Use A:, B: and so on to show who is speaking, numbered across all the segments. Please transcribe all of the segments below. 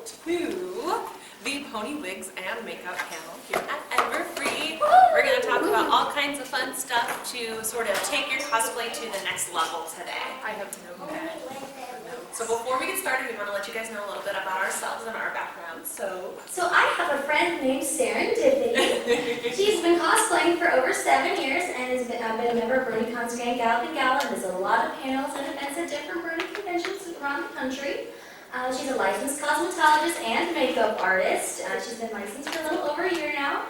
A: to the Pony Wigs and Makeup panel here at Everfree. We're going to talk about all kinds of fun stuff to sort of take your cosplay to the next level today.
B: I have no idea.
A: So before we get started, we want to let you guys know a little bit about ourselves and our backgrounds. So
C: I have a friend named Sarahndipity. She's been cosplaying for over 7 years and has been a member of BronyCon's Grand Gallop and Gala and does a lot of panels and events at different Brony conventions around the country. She's a licensed cosmetologist and makeup artist. She's been licensed for a little over a year now.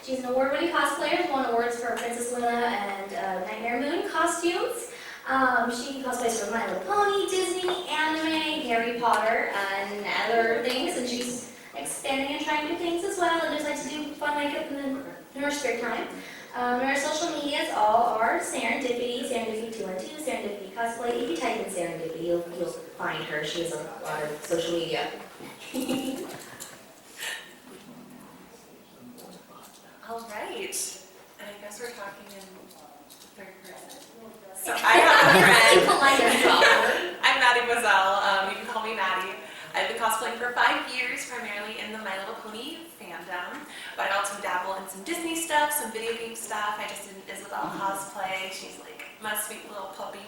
C: She's an award-winning cosplayer, won awards for Princess Luna and Nightmare Moon costumes. She cosplays for My Little Pony, Disney, anime, Harry Potter, and other things. And she's expanding and trying new things as well. And just likes to do fun makeup in her spare time. Our social medias all are Sarahndipity, Sarahndipity212, Sarahndipity Cosplay. If you type in Sarahndipity, you'll find her. She has a lot of social media.
A: all right, and I guess we're talking in third person. So I have a friend. I'm MaddyMoiselle. You can call me Maddie. I've been cosplaying for 5 years, primarily in the My Little Pony fandom, but I also dabble in some Disney stuff, some video game stuff. I just did an Isabelle cosplay. She's like my sweet little puppy.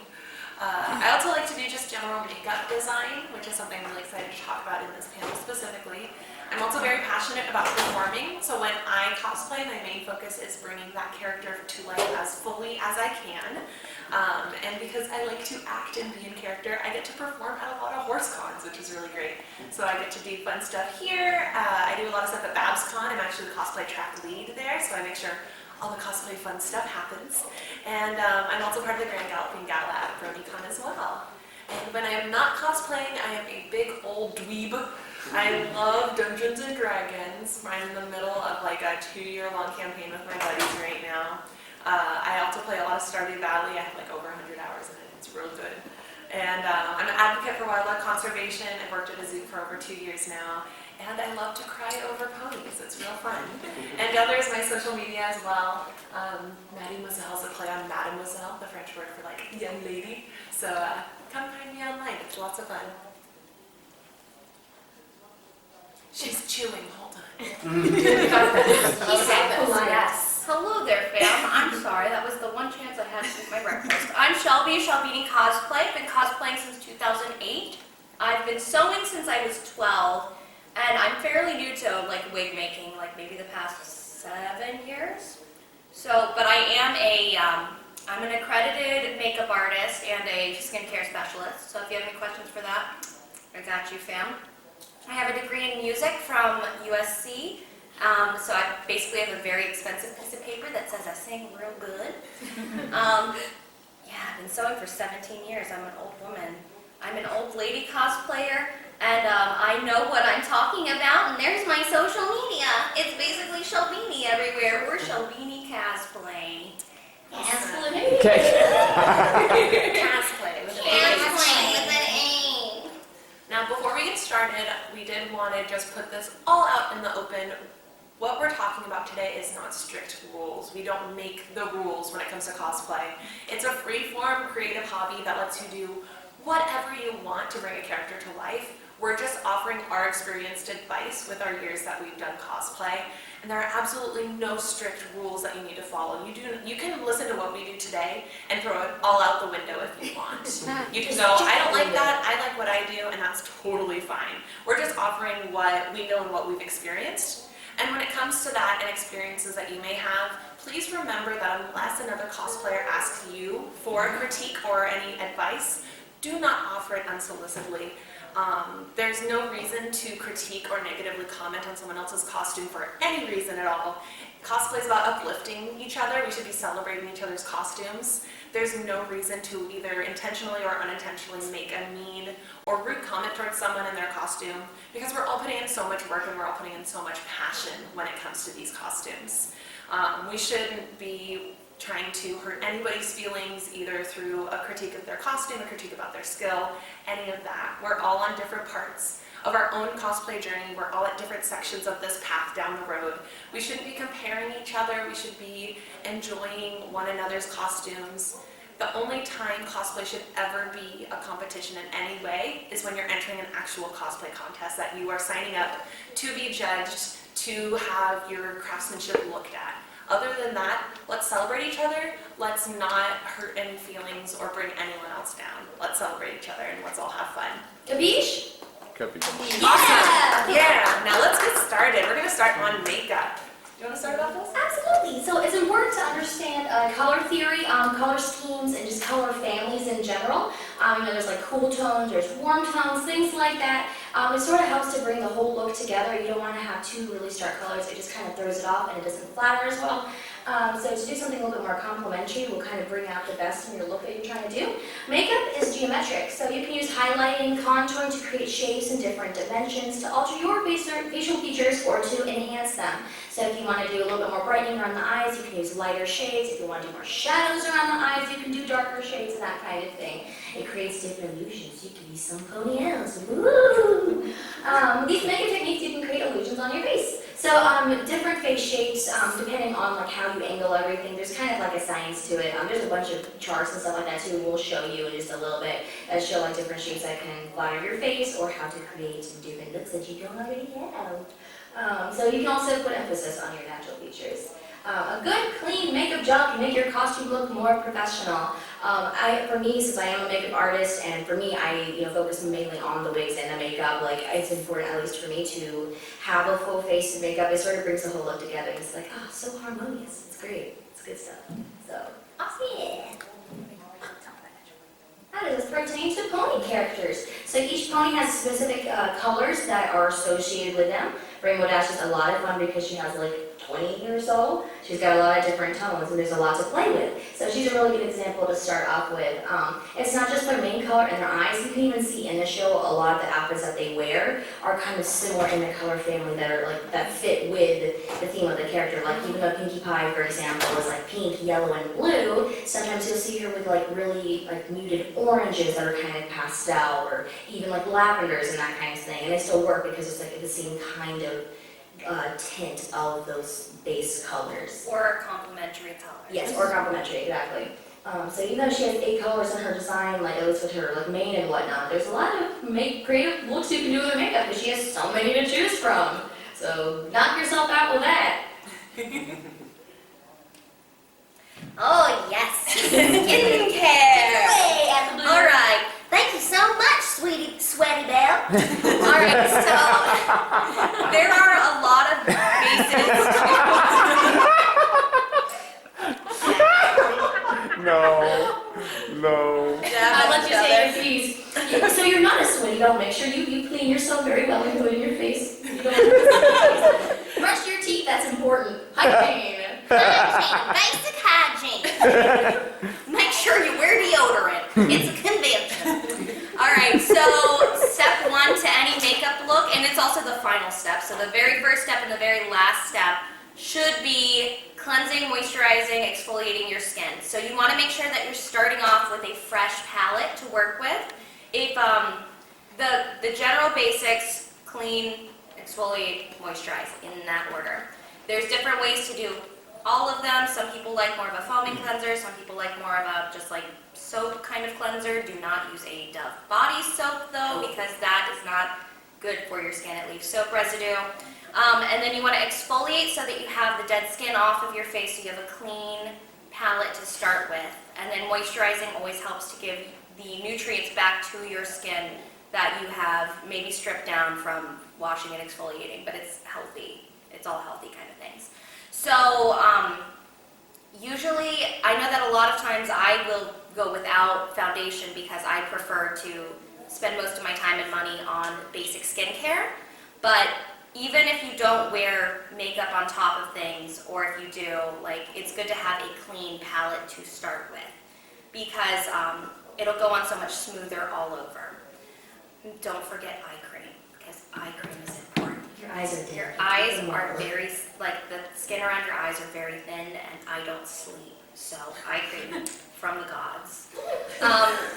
A: I also like to do just general makeup design, which is something I'm really excited to talk about in this panel specifically. I'm also very passionate about performing, so when I cosplay, my main focus is bringing that character to life as fully as I can. And because I like to act and be in character, I get to perform at a lot of horse cons, which is really great. So I get to do fun stuff here. I do a lot of stuff at BabsCon. I'm actually the cosplay track lead there, so I make sure all the cosplay fun stuff happens. And I'm also part of the Grand Gallop and Gala at BronyCon as well. And when I am not cosplaying, I am a big old dweeb. I love Dungeons and Dragons. I'm in the middle of like a 2-year-long campaign with my buddies right now. I also play a lot of Stardew Valley. I have like over 100 hours in it. It's real good. And I'm an advocate for wildlife conservation. I've worked at a zoo for over 2 years now. And I love to cry over ponies. It's real fun. And there's my social media as well. MaddyMoiselle is a play on MaddyMoiselle, the French word for like young lady. So come find me online. It's lots of fun. She's chewing. Hold on.
B: Yes. Hello there, fam. I'm sorry, that was the one chance I had to eat my breakfast. I'm Shelby, Shelbeanie Cosplay. I've been cosplaying since 2008. I've been sewing since I was 12, and I'm fairly new to like wig making, like maybe the past 7 years. So, but I'm an accredited makeup artist and a skincare specialist. So if you have any questions for that, I got you, fam. I have a degree in music from USC. So I basically have a very expensive piece of paper that says I sing real good. Yeah, I've been sewing for 17 years. I'm an old woman. I'm an old lady cosplayer, and I know what I'm talking about, and there's my social media. It's basically Shelbeanie everywhere. We're Shelbeanie Cosplay.
C: Cosplay.
A: Cosplay with an A. Now, before we get started, we did want to just put this all out in the open. What we're talking about today is not strict rules. We don't make the rules when it comes to cosplay. It's a free-form, creative hobby that lets you do whatever you want to bring a character to life. We're just offering our experienced advice with our years that we've done cosplay, and there are absolutely no strict rules that you need to follow. You can listen to what we do today and throw it all out the window if you want. You can go, I don't like that, I like what I do, and that's totally fine. We're just offering what we know and what we've experienced. And when it comes to that and experiences that you may have, please remember that unless another cosplayer asks you for a critique or any advice, do not offer it unsolicitedly. There's no reason to critique or negatively comment on someone else's costume for any reason at all. Cosplay is about uplifting each other. We should be celebrating each other's costumes. There's no reason to either intentionally or unintentionally make a mean or rude comment towards someone in their costume, because we're all putting in so much work and we're all putting in so much passion when it comes to these costumes. We shouldn't be trying to hurt anybody's feelings either through a critique of their costume, a critique about their skill, any of that. We're all on different parts of our own cosplay journey. We're all at different sections of this path down the road. We shouldn't be comparing each other. We should be enjoying one another's costumes. The only time cosplay should ever be a competition in any way is when you're entering an actual cosplay contest that you are signing up to be judged, to have your craftsmanship looked at. Other than that, let's celebrate each other. Let's not hurt any feelings or bring anyone else down. Let's celebrate each other and let's all have fun.
C: Capiche?
A: Awesome. Yeah. Now let's get started. We're gonna start on makeup. Do you want to start off this?
C: Absolutely. So it's important to understand color theory, color schemes, and just color families in general. There's like cool tones, there's warm tones, things like that. It sort of helps to bring the whole look together. You don't want to have two really stark colors. It just kind of throws it off and it doesn't flatter as well. So to do something a little bit more complementary will kind of bring out the best in your look that you're trying to do. Makeup is geometric, so you can use highlighting, contouring to create shapes in different dimensions, to alter your facial features or to enhance them. So if you want to do a little bit more brightening around the eyes, you can use lighter shades. If you want to do more shadows around the eyes, you can do darker shades and that kind of thing. It creates different illusions. You can use some ponytails. Woo! These makeup techniques, you can create illusions on your face. So different face shapes, depending on like how you angle everything, there's kind of like a science to it. There's a bunch of charts and stuff like that too. We'll show you in just a little bit that show like different shapes that can flatter your face or how to create different looks that you don't already have. So you can also put emphasis on your natural features. A good, clean makeup job can make your costume look more professional. For me, since I am a makeup artist, and for me, I focus mainly on the wigs and the makeup. Like it's important, at least for me, to have a full face of makeup. It sort of brings the whole look together. It's like, oh, so harmonious. It's great. It's good stuff. So, awesome. Yeah. How does this pertain to pony characters? So each pony has specific colors that are associated with them. Rainbow Dash is a lot of fun because she has like 20 or so. She's got a lot of different tones and there's a lot to play with. So she's a really good example to start off with. It's not just their main color and their eyes. You can even see in the show a lot of the outfits that they wear are kind of similar in the color family that fit with the theme of the character. Like even though Pinkie Pie, for example, is like pink, yellow, and blue, sometimes you'll see her with like really like muted oranges that are kind of pastel, or even like lavenders and that kind of thing. And they still work because it's like the same kind of tint of those base colors.
B: Or complementary colors.
C: Yes, or complementary, exactly. So even though she has 8 colors in her design, like at least with her like mane and whatnot, there's a lot of creative looks you can do with her makeup because she has so many to choose from. So knock yourself out with that.
B: Oh yes, skincare. All right, thank you so much, sweetie, sweaty belle. All right, so there are a lot of bases.
D: No.
C: I'll let you say your piece. So you're not a sweaty belle. Make sure you clean yourself very well and put it in your face. You don't brush your teeth. That's important. Hygiene.
B: Basic hygiene. Make sure you wear deodorant. It's a convention. All right, so step 1 to any makeup look, and it's also the final step. So the very first step and the very last step should be cleansing, moisturizing, exfoliating your skin. So you want to make sure that you're starting off with a fresh palette to work with. If the general basics, clean, exfoliate, moisturize, in that order. There's different ways to do all of them. Some people like more of a foaming cleanser, some people like more of a just like soap kind of cleanser. Do not use a Dove body soap though, because that is not good for your skin. It leaves soap residue. And then you want to exfoliate so that you have the dead skin off of your face, so you have a clean palette to start with. And then moisturizing always helps to give the nutrients back to your skin that you have maybe stripped down from washing and exfoliating, but it's healthy. It's all healthy kind of things. So usually, I know that a lot of times I will go without foundation because I prefer to spend most of my time and money on basic skincare. But even if you don't wear makeup on top of things, or if you do, like, it's good to have a clean palette to start with because it'll go on so much smoother all over. Don't forget eye cream, because eye cream is important.
C: Your eyes are different.
B: Your eyes are very, like, the skin around your eyes are very thin, and I don't sleep, so eye cream from the gods.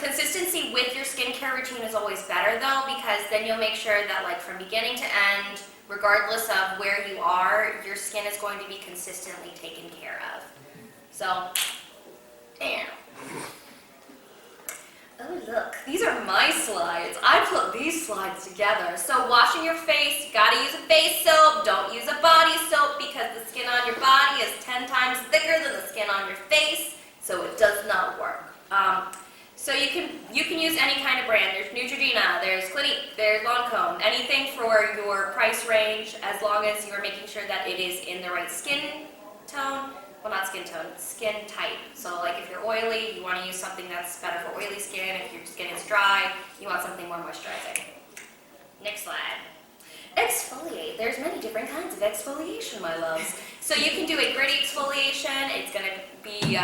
B: Consistency with your skincare routine is always better, though, because then you'll make sure that, like, from beginning to end, regardless of where you are, your skin is going to be consistently taken care of. So, damn. Oh look, these are my slides. I put these slides together. So washing your face, you gotta use a face soap. Don't use a body soap because the skin on your body is 10 times thicker than the skin on your face, so it does not work. So you can use any kind of brand. There's Neutrogena, there's Clinique, there's Lancome, anything for your price range, as long as you're making sure that it is in the right skin tone. Well, not skin tone, skin type. So like if you're oily, you want to use something that's better for oily skin. If your skin is dry, you want something more moisturizing. Next slide. Exfoliate. There's many different kinds of exfoliation, my loves. So you can do a gritty exfoliation. It's going to be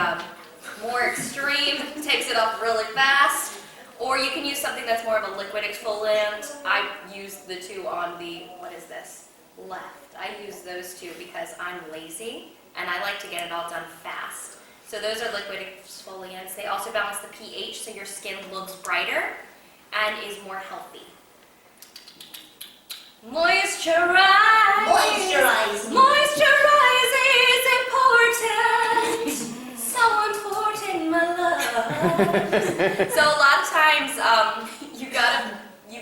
B: more extreme, takes it up really fast. Or you can use something that's more of a liquid exfoliant. I use the two on the, what is this, left. I use those two because I'm lazy and I like to get it all done fast. So those are liquid exfoliants. They also balance the pH so your skin looks brighter and is more healthy. Moisturize.
C: Moisturize.
B: Moisturize is important. So important, my love. So a lot of times, you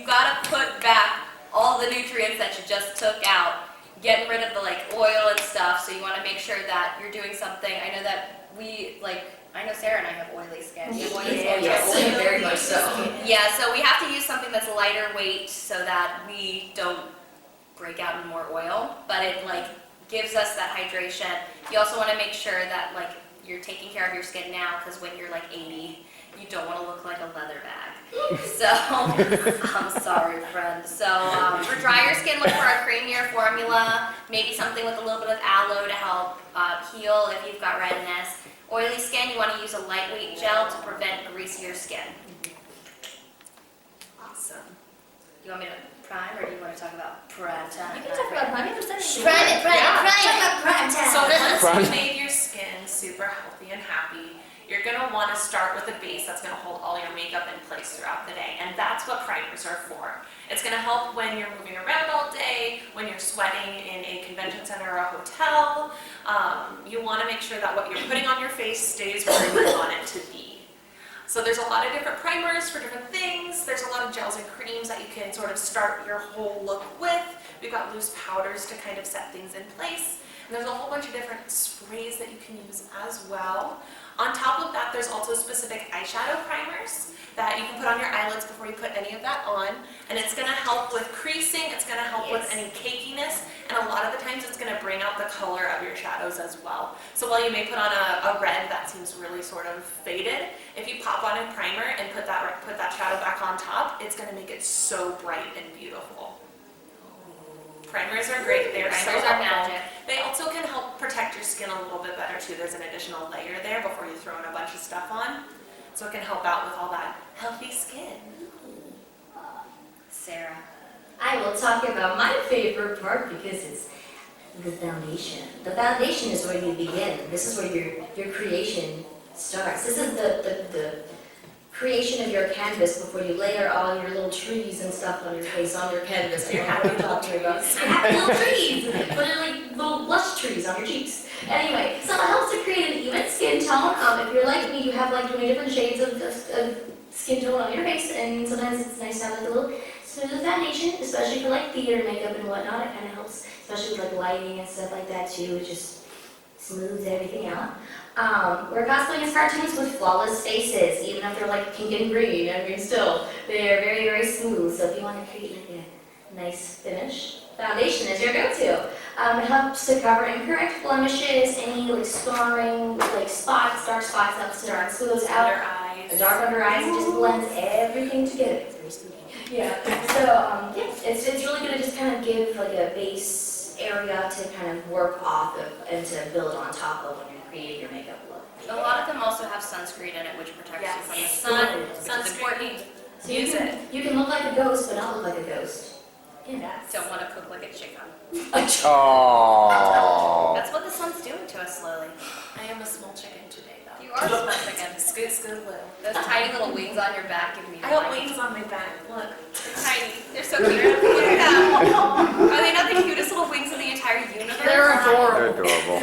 B: gotta put back all the nutrients that you just took out, getting rid of the oil and stuff. So you want to make sure that you're doing something. I know that I know Sarah and I have oily skin. You have oily skin?
C: Yes, very much so.
B: Yeah, so we have to use something that's lighter weight so that we don't break out in more oil, but it gives us that hydration. You also want to make sure that you're taking care of your skin now, because when you're 80, you don't want to look like a leather bag. So, I'm sorry, friend. So, for drier skin, look for a creamier formula, maybe something with a little bit of aloe to help heal if you've got redness. Oily skin, you want to use a lightweight gel to prevent greasier skin.
A: Awesome.
B: You want me to prime, or do you want to talk about prime time?
C: You can talk about prime.
B: Prime it.
C: Talk about prime time.
A: So once you've made your skin super healthy and happy, you're going to want to start with a base that's going to hold all your makeup in place throughout the day. And that's what primers are for. It's going to help when you're moving around all day, when you're sweating in a convention center or a hotel. You want to make sure that what you're putting on your face stays where you want it to be. So there's a lot of different primers for different things. There's a lot of gels and creams that you can sort of start your whole look with. We've got loose powders to kind of set things in place. And there's a whole bunch of different sprays that you can use as well. On top of that, there's also specific eyeshadow primers that you can put on your eyelids before you put any of that on. And it's going to help with creasing, it's going to help with any cakiness, and a lot of the times it's going to bring out the color of your shadows as well. So while you may put on a red that seems really sort of faded, if you pop on a primer and put that shadow back on top, it's going to make it so bright and beautiful. Primers are great. They're so helpful. They also can help protect your skin a little bit better too. There's an additional layer there before you throw in a bunch of stuff on. So it can help out with all that healthy skin.
B: Sarah.
C: I will talk about my favorite part because it's the foundation. The foundation is where you begin. This is where your creation starts. This is the creation of your canvas before you layer all your little trees and stuff on your face, on your canvas.
A: Your happy little
C: trees. Happy little trees. Put in little lush trees on your cheeks. Anyway, so it helps to create an even skin tone. If you're like me, you have 20 different shades of skin tone on your face, and sometimes it's nice to have a little smooth foundation, especially for theater makeup and whatnot. It kind of helps, especially with lighting and stuff like that too. It just smooths everything out. We're cosplaying as cartoons with flawless faces, even if they're pink and green. I mean, still, they are very, very smooth. So if you want to create a nice finish, foundation is your go-to. It helps to cover incorrect blemishes, any scarring, spots, dark spots, helps to smooth out.
A: Under eyes.
C: Dark under eyes, it just blends everything together. It's very spooky. Yeah. So it's really gonna just kind of give a base area to kind of work off of and to build on top of when you're creating your makeup look.
B: A lot of them also have sunscreen in it, which protects you from the sun, which is important.
C: So you can look like a ghost, but not look like a ghost.
B: Yes. Don't want to cook like a chicken.
D: Aww.
B: That's what the sun's doing to us slowly.
A: I am a small chicken today though.
B: You are a small chicken.
A: Scoot.
B: Those tiny little wings on your back give me
A: I got
B: life.
A: wings on my back. Look.
B: They're tiny. They're so cute. Look at them. Are they not the cutest little wings in the entire universe?
C: They're adorable.
D: They're adorable.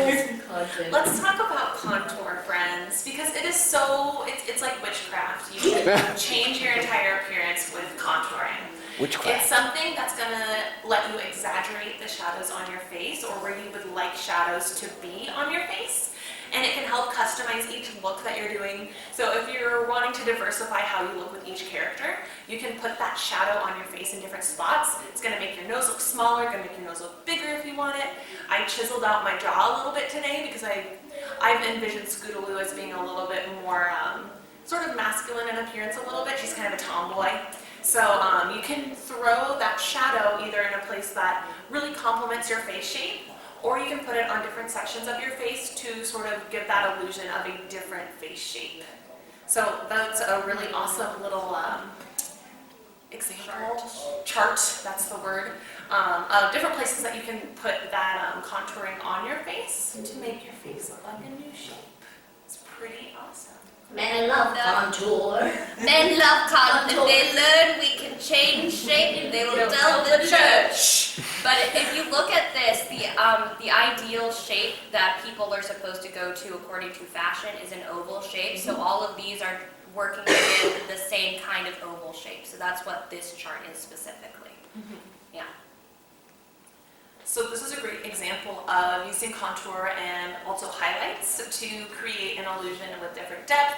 A: Let's talk about contour, friends, because it is so, it's like witchcraft. You can change your entire appearance with contouring.
D: Witchcraft.
A: It's something that's gonna let you exaggerate the shadows on your face or where you would like shadows to be on your face. And it can help customize each look that you're doing. So if you're wanting to diversify how you look with each character, you can put that shadow on your face in different spots. It's gonna make your nose look smaller, gonna make your nose look bigger if you want it. I chiseled out my jaw a little bit today because I've envisioned Scootaloo as being a little bit more sort of masculine in appearance a little bit. She's kind of a tomboy. So you can throw that shadow either in a place that really complements your face shape, or you can put it on different sections of your face to sort of give that illusion of a different face shape. So that's a really awesome little example, chart, that's the word, of different places that you can put that contouring on your face to make your face look like a new shape. It's pretty awesome.
C: Men love contour.
B: Men love contour. If they learn we can change shape, they will tell the church. But if you look at this, the ideal shape that people are supposed to go to according to fashion is an oval shape. So all of these are working with the same kind of oval shape. So that's what this chart is specifically. Yeah.
A: So this is a great example of using contour and also highlights to create an illusion with different depth,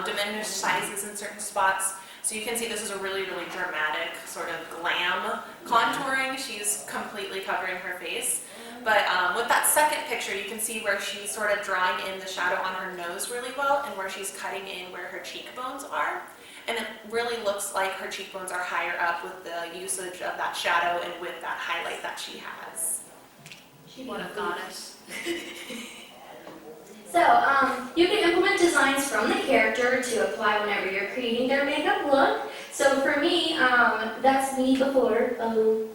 A: diminished sizes in certain spots. So you can see this is a really, really dramatic sort of glam contouring. She's completely covering her face. But with that second picture, you can see where she's sort of drawing in the shadow on her nose really well and where she's cutting in where her cheekbones are. And it really looks like her cheekbones are higher up with the usage of that shadow and with that highlight that she has.
B: What a goddess.
C: So, you can implement designs from the character to apply whenever you're creating their makeup look. So for me, that's me before,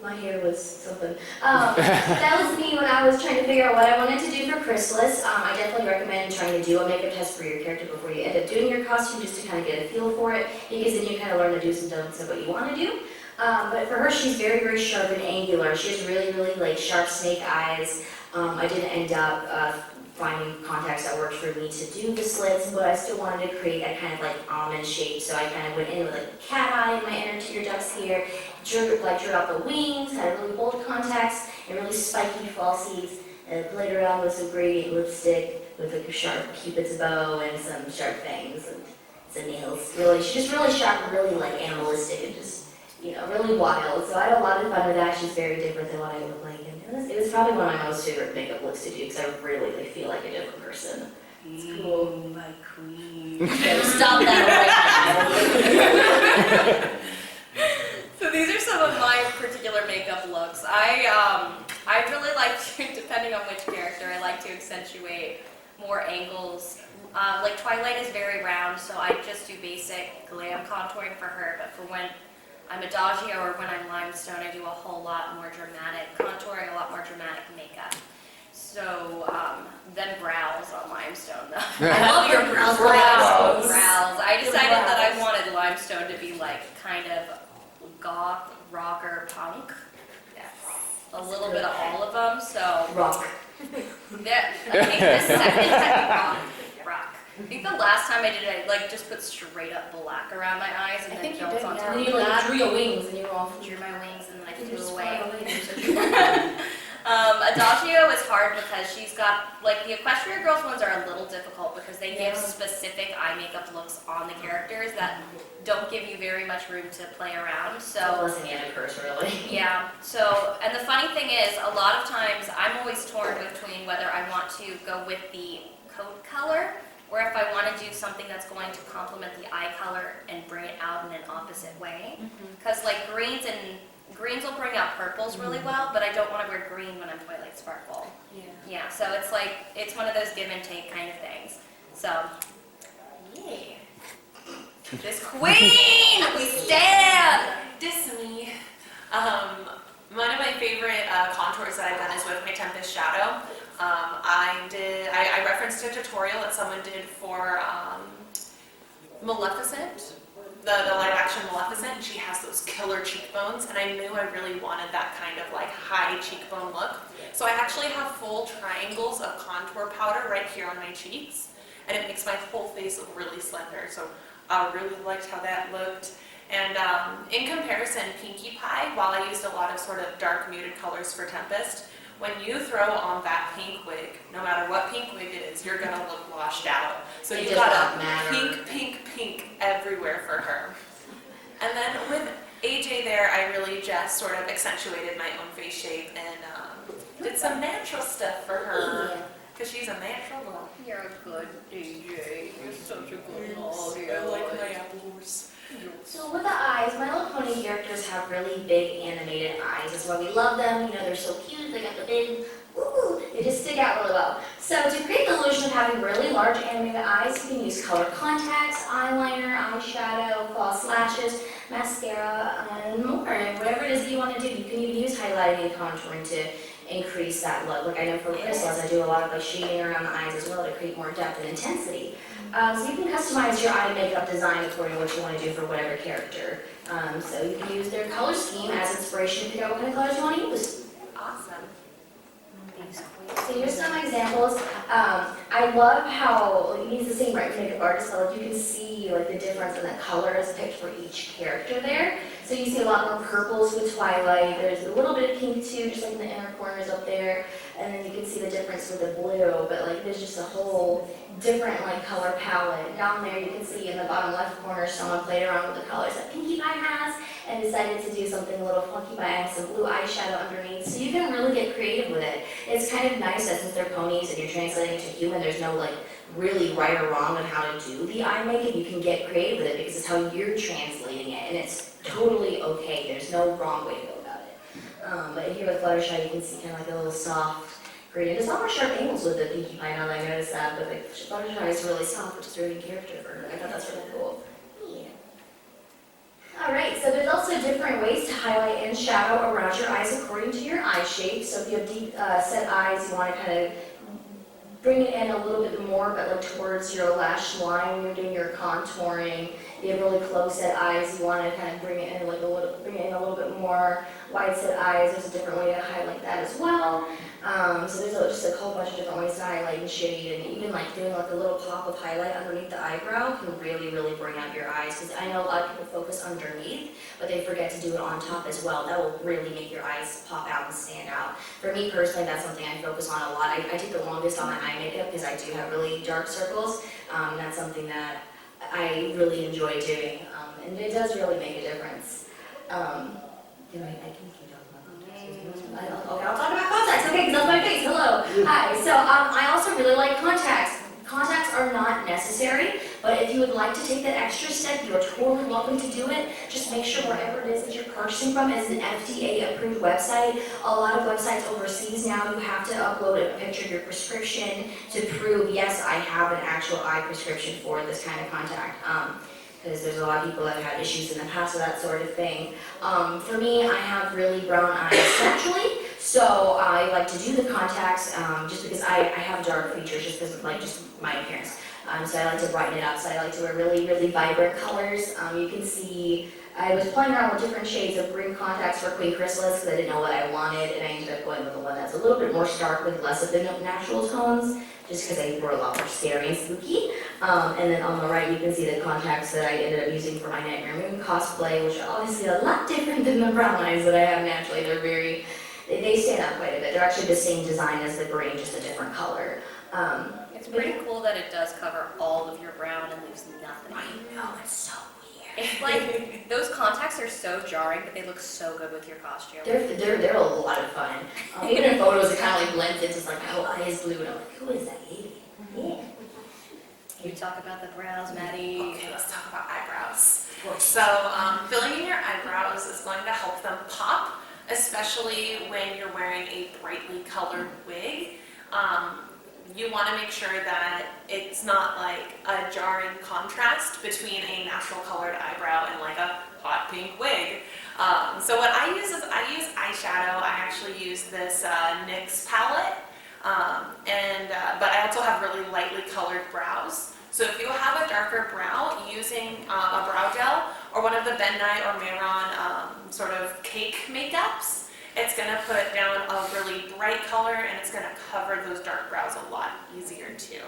C: my hair was something. That was me when I was trying to figure out what I wanted to do for Chrysalis. I definitely recommend trying to do a makeup test for your character before you end up doing your costume, just to kind of get a feel for it, because then you kind of learn the do's and don'ts of what you want to do. But for her, she's very, very sharp and angular. She has really, really like sharp snake eyes. I didn't end up finding contacts that worked for me to do the slits, but I still wanted to create that kind of like almond shape. So I kind of went in with like a cat eye in my inner tear ducts here, drew out the wings, had really bold contacts, and really spiky falsies, and played around with some gradient lipstick with like a sharp cupid's bow and some sharp fangs and some nails. Really, she's just really sharp and really like animalistic and just, you know, really wild. So I had a lot of fun with that. She's very different than what I look like. And it was probably one of my most favorite makeup looks to do because I really like, feel like a different person. It's cool.
B: My queen.
C: Okay, stop that right now.
B: So these are some of my particular makeup looks. I really like to, depending on which character, I like to accentuate more angles. Like Twilight is very round, so I just do basic glam contouring for her, but for when I'm Adagio or when I'm Limestone, I do a whole lot more dramatic contouring, a lot more dramatic makeup. So, then brows on Limestone though.
C: I love your brows.
B: Brows. I decided that I wanted Limestone to be like kind of goth, rocker, punk. Yes. A little bit of all of them, so.
C: Rock.
B: I think the second time rock. I think the last time I did it, I like just put straight up black around my eyes and then built on top
C: And
B: of
C: you like
B: that.
C: drew your wings and you were all
B: Drew my wings and then I
C: You
B: flew
C: just
B: away.
C: fly away.
B: Adagio is hard because she's got, like the Equestria Girls ones are a little difficult because they give specific eye makeup looks on the characters that don't give you very much room to play around. So
C: wasn't yet a curse, really.
B: yeah, so, and the funny thing is, a lot of times I'm always torn between whether I want to go with the coat color or if I want to do something that's going to complement the eye color and bring it out in an opposite way. Because like greens will bring out purples really well, but I don't want to wear green when I'm Twilight Sparkle. Yeah, so it's like, it's one of those give and take kind of things. So, yeah. This queen, we stand!
A: Diss me. One of my favorite contours that I've done is with my Tempest Shadow. I referenced a tutorial that someone did for Maleficent, the live action Maleficent. She has those killer cheekbones, and I knew I really wanted that kind of like high cheekbone look. So I actually have full triangles of contour powder right here on my cheeks, and it makes my whole face look really slender. So I really liked how that looked. And in comparison, Pinkie Pie, while I used a lot of sort of dark muted colors for Tempest, when you throw on that pink wig, no matter what pink wig it is, you're gonna look washed out. So you got a pink, pink, pink everywhere for her. And then with AJ there, I really just sort of accentuated my own face shape and did some natural stuff for her, because she's a natural girl.
B: You're a good DJ. You're such a good
A: I like my apple horse.
C: So with the eyes, My Little Pony characters have really big animated eyes. That's why we love them. You know, they're so cute. They got the big, woo, they just stick out really well. So to create the illusion of having really large animated eyes, you can use colored contacts, eyeliner, eyeshadow, false lashes, mascara, and more. And whatever it is that you want to do, you can even use highlighting and contouring to increase that look. Like I know for crystals, I do a lot of like shading around the eyes as well to create more depth and intensity. So you can customize your eye makeup design according to what you want to do for whatever character. So you can use their color scheme as inspiration to figure out what kind of colors you want to use.
A: Awesome.
C: So here's some examples. I love how like, he's the same makeup artist, so like, you can see like the difference in the colors picked for each character there. So you see a lot more purples with Twilight. There's a little bit of pink too, just like in the inner corners up there. And then you can see the difference with the blue, but like there's just a whole different like color palette. Down there you can see in the bottom left corner someone played around with the colors that Pinkie Pie has and decided to do something a little funky by adding some blue eyeshadow underneath. So you can really get creative with it. It's kind of nice that since they're ponies and you're translating it to human, there's no like really right or wrong on how to do the eye makeup. You can get creative with it because it's how you're translating it, and it's totally okay. There's no wrong way to go about it. But here with Fluttershy, you can see kind of like a little soft gradient. There's not more sharp angles with the Pinkie Pie, now that I noticed that, but like, Fluttershy is really soft, which is a really in character for her. I thought that's really cool. Alright, so there's also different ways to highlight and shadow around your eyes according to your eye shape. So if you have deep set eyes, you want to kind of bring it in a little bit more, but like towards your lash line when you're doing your contouring. If you have really close set eyes, you want to kind of bring it in like a little bit more. Wide set eyes, there's a different way to highlight that as well. So there's just a whole bunch of different ways to highlight and shade, and even like doing like a little pop of highlight underneath the eyebrow can really, really bring out your eyes. Because I know a lot of people focus underneath, but they forget to do it on top as well. That will really make your eyes pop out and stand out. For me personally, that's something I focus on a lot. I take the longest on my eye makeup because I do have really dark circles. That's something that I really enjoy doing, and it does really make a difference. I can keep talking about contacts. Okay, I'll talk about contacts. Okay, because that's my face. Hello. Hi. So I also really like contacts. Contacts are not necessary, but if you would like to take that extra step, you're totally welcome to do it. Just make sure wherever it is that you're purchasing from is an FDA-approved website. A lot of websites overseas now, you have to upload a picture of your prescription to prove, yes, I have an actual eye prescription for this kind of contact. Because there's a lot of people that have had issues in the past with that sort of thing. For me, I have really brown eyes naturally, so I like to do the contacts just because I have dark features just because of like just my appearance. So I like to brighten it up, so I like to wear really, really vibrant colors. You can see I was playing around with different shades of green contacts for Queen Chrysalis because I didn't know what I wanted, and I ended up going with the one that's a little bit more stark with less of the natural tones, just because they were a lot more scary and spooky. And then on the right, you can see the contacts that I ended up using for my Nightmare Moon cosplay, which are obviously a lot different than the brown eyes that I have naturally. They're very, they stand out quite a bit. They're actually the same design as the green, just a different color.
B: It's pretty cool that it does cover all of your brown and leaves nothing.
C: I know, it's so weird.
B: It's like, those contacts are so jarring, but they look so good with your costume.
C: They're a lot of fun. Even in photos, it kind of like blends into like, my whole eye is blue, and I'm like, who is that lady? Yeah.
B: Can you talk about the brows, Maddie?
A: Okay, let's talk about eyebrows. So filling in your eyebrows is going to help them pop, especially when you're wearing a brightly colored wig. You want to make sure that it's not like a jarring contrast between a natural colored eyebrow and like a hot pink wig. So what I use is I use eyeshadow. I actually use this NYX palette, but I also have really lightly colored brows. So if you have a darker brow, using a brow gel or one of the Ben Nye or Mayron sort of cake makeups, it's going to put down a really bright color, and it's going to cover those dark brows a lot easier too.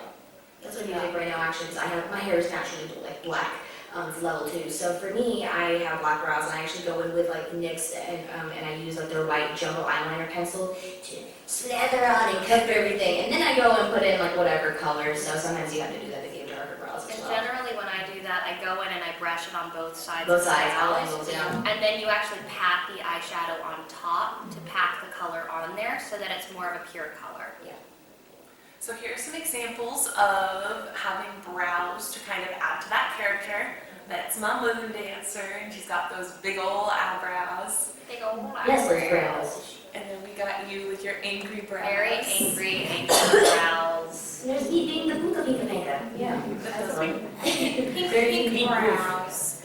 C: That's what I'm using right now, actually, because my hair is naturally like black. It's level 2. So for me, I have black brows, and I actually go in with like NYX, and I use like their white jumbo eyeliner pencil to slather on and cover everything. And then I go and put in like whatever color. So sometimes you have to do that if you have darker brows as
B: And
C: well.
B: generally when I do that, I go in and I brush it on both sides.
C: Both
B: of the
C: sides, all
B: brows.
C: angles, yeah.
B: And then you actually pat the eyeshadow on top to pack the color on there so that it's more of a pure color.
C: Yeah.
A: So here are some examples of having brows to kind of add to that character. That's my moon dancer, and she's got those big old eyebrows.
B: Big old
C: Yes, those
B: eyebrows.
C: brows.
A: And then we got you with your angry brows.
B: Very angry brows.
C: There's eating the Punta Pinta Pinta. Yeah. That's the one. Very
A: brows.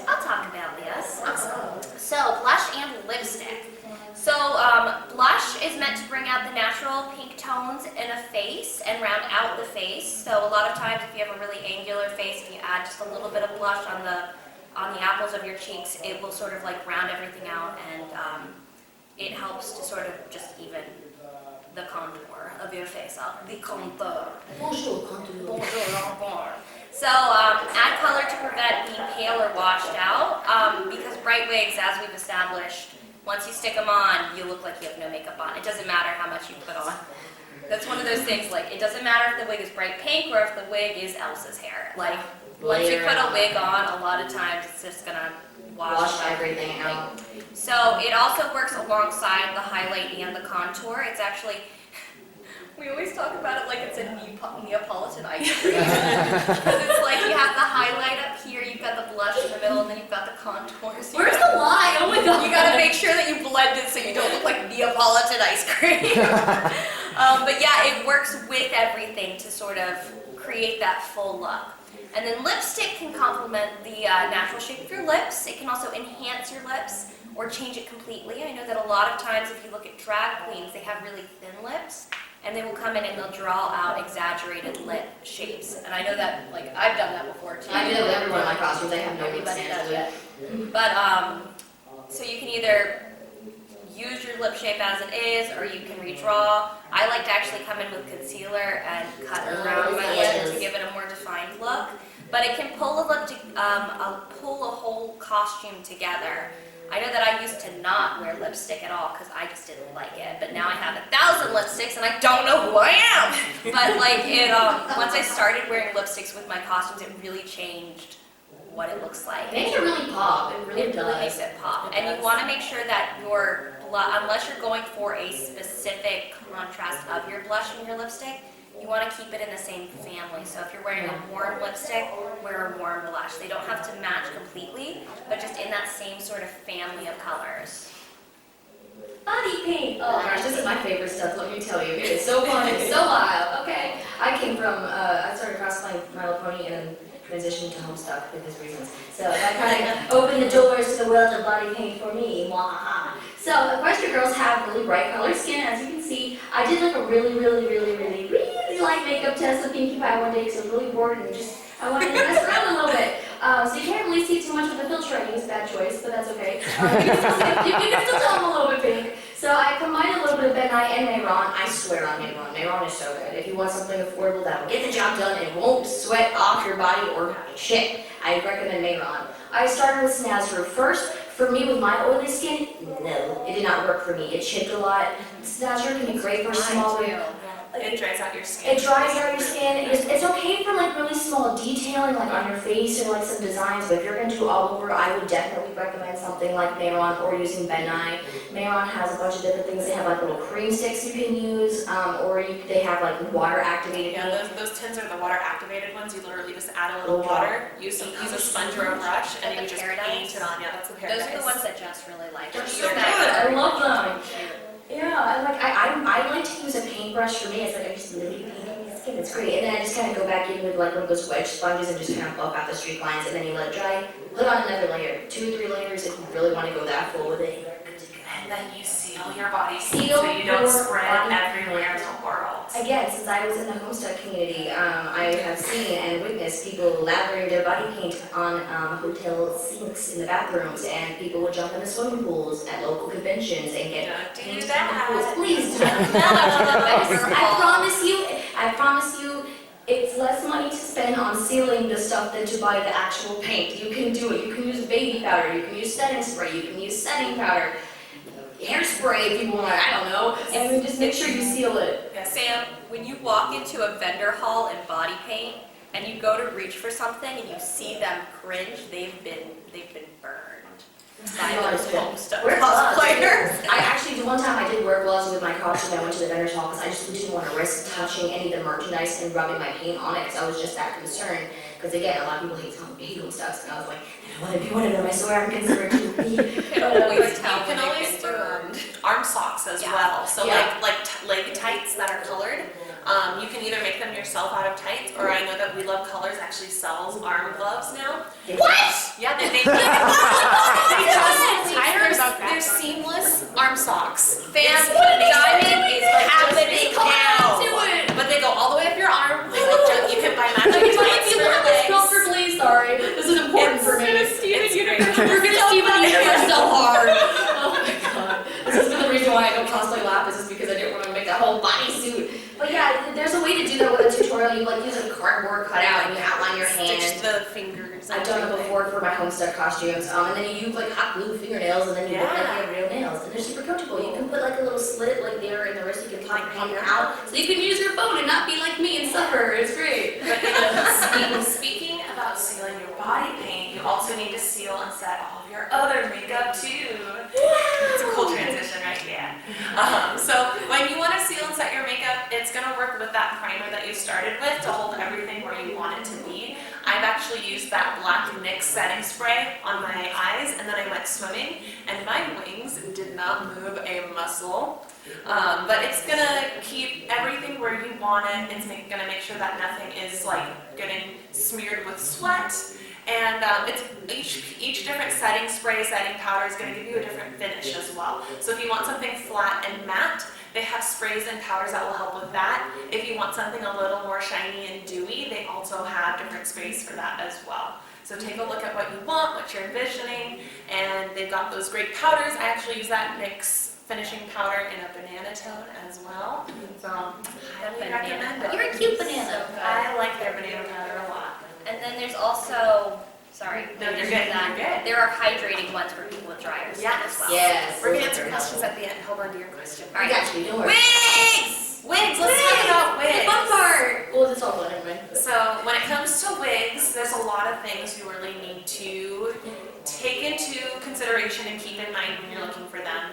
B: I'll talk about this. So, blush and lipstick. So, blush is meant to bring out the natural pink tones in a face and round out the face. So, a lot of times if you have a really angular face and you add just a little bit of blush on the apples of your cheeks, it will sort of like round everything out, and it helps to sort of just even the contour of your face up. The contour.
C: Bonjour, contour.
B: Bonjour. So, add color to prevent being pale or washed out, because bright wigs, as we've established, once you stick them on, you look like you have no makeup on. It doesn't matter how much you put on. That's one of those things, like, it doesn't matter if the wig is bright pink or if the wig is Elsa's hair. Like, once you put a wig on, a lot of times it's just gonna wash
C: everything out.
B: So it also works alongside the highlight and the contour. It's actually, we always talk about it like it's a Neapolitan ice cream. Because it's like you have the highlight up here, you've got the blush in the middle, and then you've got the contour. So
C: Where's the line? Oh my god.
B: you gotta make sure that you blend it so you don't look like Neapolitan ice cream. But yeah, it works with everything to sort of create that full look. And then lipstick can complement the natural shape of your lips. It can also enhance your lips or change it completely. I know that a lot of times if you look at drag queens, they have really thin lips, and they will come in and they'll draw out exaggerated lip shapes. And I know that, like, I've done that before too.
C: I do every one of my costumes. I have no
B: Everybody
C: lip
B: does
C: stands
B: it. But, so you can either use your lip shape as it is, or you can redraw. I like to actually come in with concealer and cut around my lip to give it a more defined look. But it can pull a lip to, pull a whole costume together. I know that I used to not wear lipstick at all because I just didn't like it. But now I have 1,000 lipsticks and I don't know who I am. But like it, once I started wearing lipsticks with my costumes, it really changed what it looks like.
C: It makes it really pop. It really does.
B: Makes it pop. And you want to make sure that your unless you're going for a specific contrast of your blush in your lipstick, you want to keep it in the same family. So if you're wearing a warm lipstick, wear a warm blush. They don't have to match completely, but just in that same sort of family of colors.
C: Body paint. Oh gosh, this is my favorite stuff, let me tell you. It is so fun, it's so wild. Okay, I came from, I started cosplaying My Little Pony and transitioned to Homestuck for these reasons. So that kind of opened the doors to the world of body paint for me. Mwahaha. So equestria girls have really bright colored skin, as you can see. I did like a really light makeup test with Pinkie Pie one day because I was really bored and just, I wanted to mess around a little bit. So you can't really see too much with the filter I use, bad choice, but that's okay. You can still tell I'm a little bit pink. So I combined a little bit of Ben Nye and Mayron. I swear on Mayron. Mayron is so good. If you want something affordable that will get the job done and won't sweat off your body or shit, I recommend Mayron. I started with Snazzer first. For me, with my oily skin, no, it did not work for me. It chipped a lot. Snazzer can be great for small.
A: It dries out your skin.
C: It dries out your skin. It's okay for like really small detailing, like on your face or like some designs. But if you're going to do all over, I would definitely recommend something like Mayron or using Ben Nye. Mayron has a bunch of different things. They have like little cream sticks you can use, or they have like water activated.
A: Yeah, those tins are the water activated ones. You literally just add a little water, use a sponge or a brush, and you just paint it on. Yeah, that's the paradise.
B: Those are the ones that Jess really likes.
C: They're so good. I love them. Yeah, I like to use a paintbrush. For me, it's like I just literally paint my skin. It's great. And then I just kind of go back in with like one of those wedge sponges and just kind of buff out the streak lines, and then you let it dry. Put on another layer, 2 or 3 layers if you really want to go that full with it.
A: And then you seal your body so
C: Seal
A: you don't
C: your
A: spread
C: body.
A: everywhere in the world.
C: Again, since I was in the Homestuck community, I have seen and witnessed people lathering their body paint on hotel sinks in the bathrooms, and people would jump in the swimming pools at local conventions and get
A: Don't
C: paint
A: do
C: in
A: that.
C: the pools. Please don't. I promise you, it's less money to spend spend on sealing the stuff than to buy the actual paint. You can do it. You can use baby powder, you can use setting spray, you can use setting powder, hairspray if you want, I don't know, and then just make sure you seal it.
B: Yeah, Sam, when you walk into a vendor hall in body paint and you go to reach for something and you see them cringe, they've been burned by those homestead cosplayers.
C: I actually, one time I did wear gloves with my costume. I went to the vendor's hall because I just didn't want to risk touching any of the merchandise and rubbing my paint on it because I was just that concerned. Because again, a lot of people hate those stuff, and I was like, I don't want to be one of them. I swear I'm considered too weak.
B: You can always tell
A: You can
B: when
A: always
B: they've
A: do
B: been burned.
A: arm socks as
B: Yeah.
A: well. So
C: Yeah.
A: like leg tights that are colored. You can either make them yourself out of tights, or I know that We Love Colors actually sells arm gloves now.
C: What?
A: Yeah, they make they're seamless arm socks.
B: Fans, diamond is happening now.
A: But they go all the way up your arm. They look just, you can buy matching tights for your legs.
C: Comfortably, sorry. This is important for me.
A: It's great.
C: You're gonna Steven Universe so hard. Oh my god. This is the reason why I don't cosplay lapis is because I didn't want to make that whole bodysuit. But yeah, there's a way to do that with a tutorial. You like use a cardboard cutout and you outline your
A: Stitch
C: hand.
A: the fingers.
C: I've done it before for my homestead costumes. And then you use like hot glue fingernails and then you look like you have real nails. And they're super comfortable. You can put like a little slit like there in the wrist. You can pop your hand out. So you can use your phone and not be like me and suffer. It's great.
A: But speaking about sealing your body paint, you also need to seal and set all of your other makeup too. It's a cool transition, right? Yeah. So when you want to seal and set your makeup, it's going to work with that primer that you started with to hold everything where you want it to be. I've actually used that black NYX setting spray on my eyes, and then I went swimming, and my wings did not move a muscle. But it's gonna keep everything where you want it. It's gonna make sure that nothing is like getting smeared with sweat. And it's each different setting spray, setting powder is going to give you a different finish as well. So if you want something flat and matte, they have sprays and powders that will help with that. If you want something a little more shiny and dewy, they also have different sprays for that as well. So take a look at what you want, what you're envisioning, and they've got those great powders. I actually use that NYX finishing powder in a banana tone as well. So highly recommend it.
B: You're a cute banana.
A: I like their banana powder a lot.
B: And then there's also, sorry,
A: No, you're good. You're good.
B: there are hydrating ones for people with dry skin
A: Yes.
B: as well.
C: Yes.
A: We're gonna answer questions at the end. Hold on to your question.
B: All
C: I
B: right.
C: got you, don't worry.
B: Wigs!
A: Wigs. Let's talk about wigs.
C: The fun part. Well, it's all fun anyway.
A: So when it comes to wigs, there's a lot of things you really need to take into consideration and keep in mind when you're looking for them.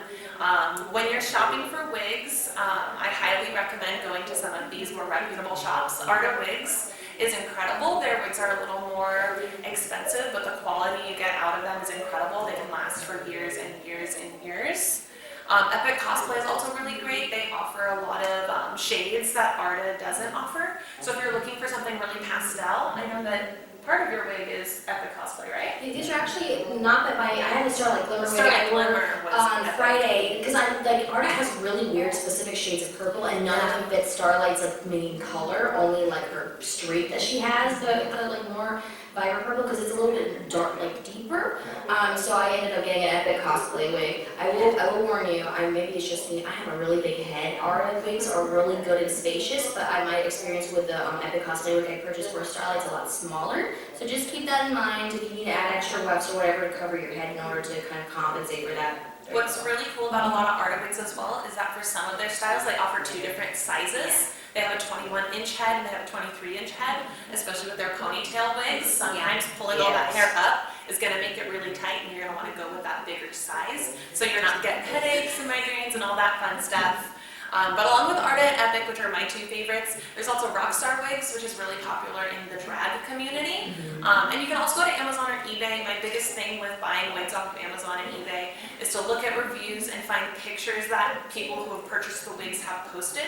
A: When you're shopping for wigs, I highly recommend going to some of these more reputable shops. Art of Wigs is incredible. Their wigs are a little more expensive, but the quality you get out of them is incredible. They can last for years and years and years. Epic Cosplay is also really great. They offer a lot of shades that Arta doesn't offer. So if you're looking for something really pastel, I know that part of your wig is Epic Cosplay, right?
C: These are actually not that I had to start like glimmer wig.
A: Starlight
C: I wore
A: Glimmer was
C: on
A: Epic.
C: Friday because I like Arta has really weird specific shades of purple and none of them fit Starlight's like main color. Only like her streak that she has, the like more vibrant purple because it's a little bit dark, like deeper. So I ended up getting an Epic Cosplay wig. I will warn you. Maybe it's just me. I have a really big head. Arta wigs are really good and spacious, but my experience with the Epic Cosplay wig I purchased for Starlight's a lot smaller. So just keep that in mind if you need to add extra wefts or whatever to cover your head in order to kind of compensate for that.
A: What's really cool about a lot of Art of Wigs as well is that for some of their styles, they offer two different sizes. They have a 21-inch head and they have a 23-inch head, especially with their ponytail wigs. Sometimes pulling all that hair up is going to make it really tight and you're going to want to go with that bigger size. So you're not getting headaches and migraines and all that fun stuff. But along with Arta and Epic, which are my two favorites, there's also Rockstar Wigs, which is really popular in the drag community. And you can also go to Amazon or eBay. My biggest thing with buying wigs off of Amazon and eBay is to look at reviews and find pictures that people who have purchased the wigs have posted.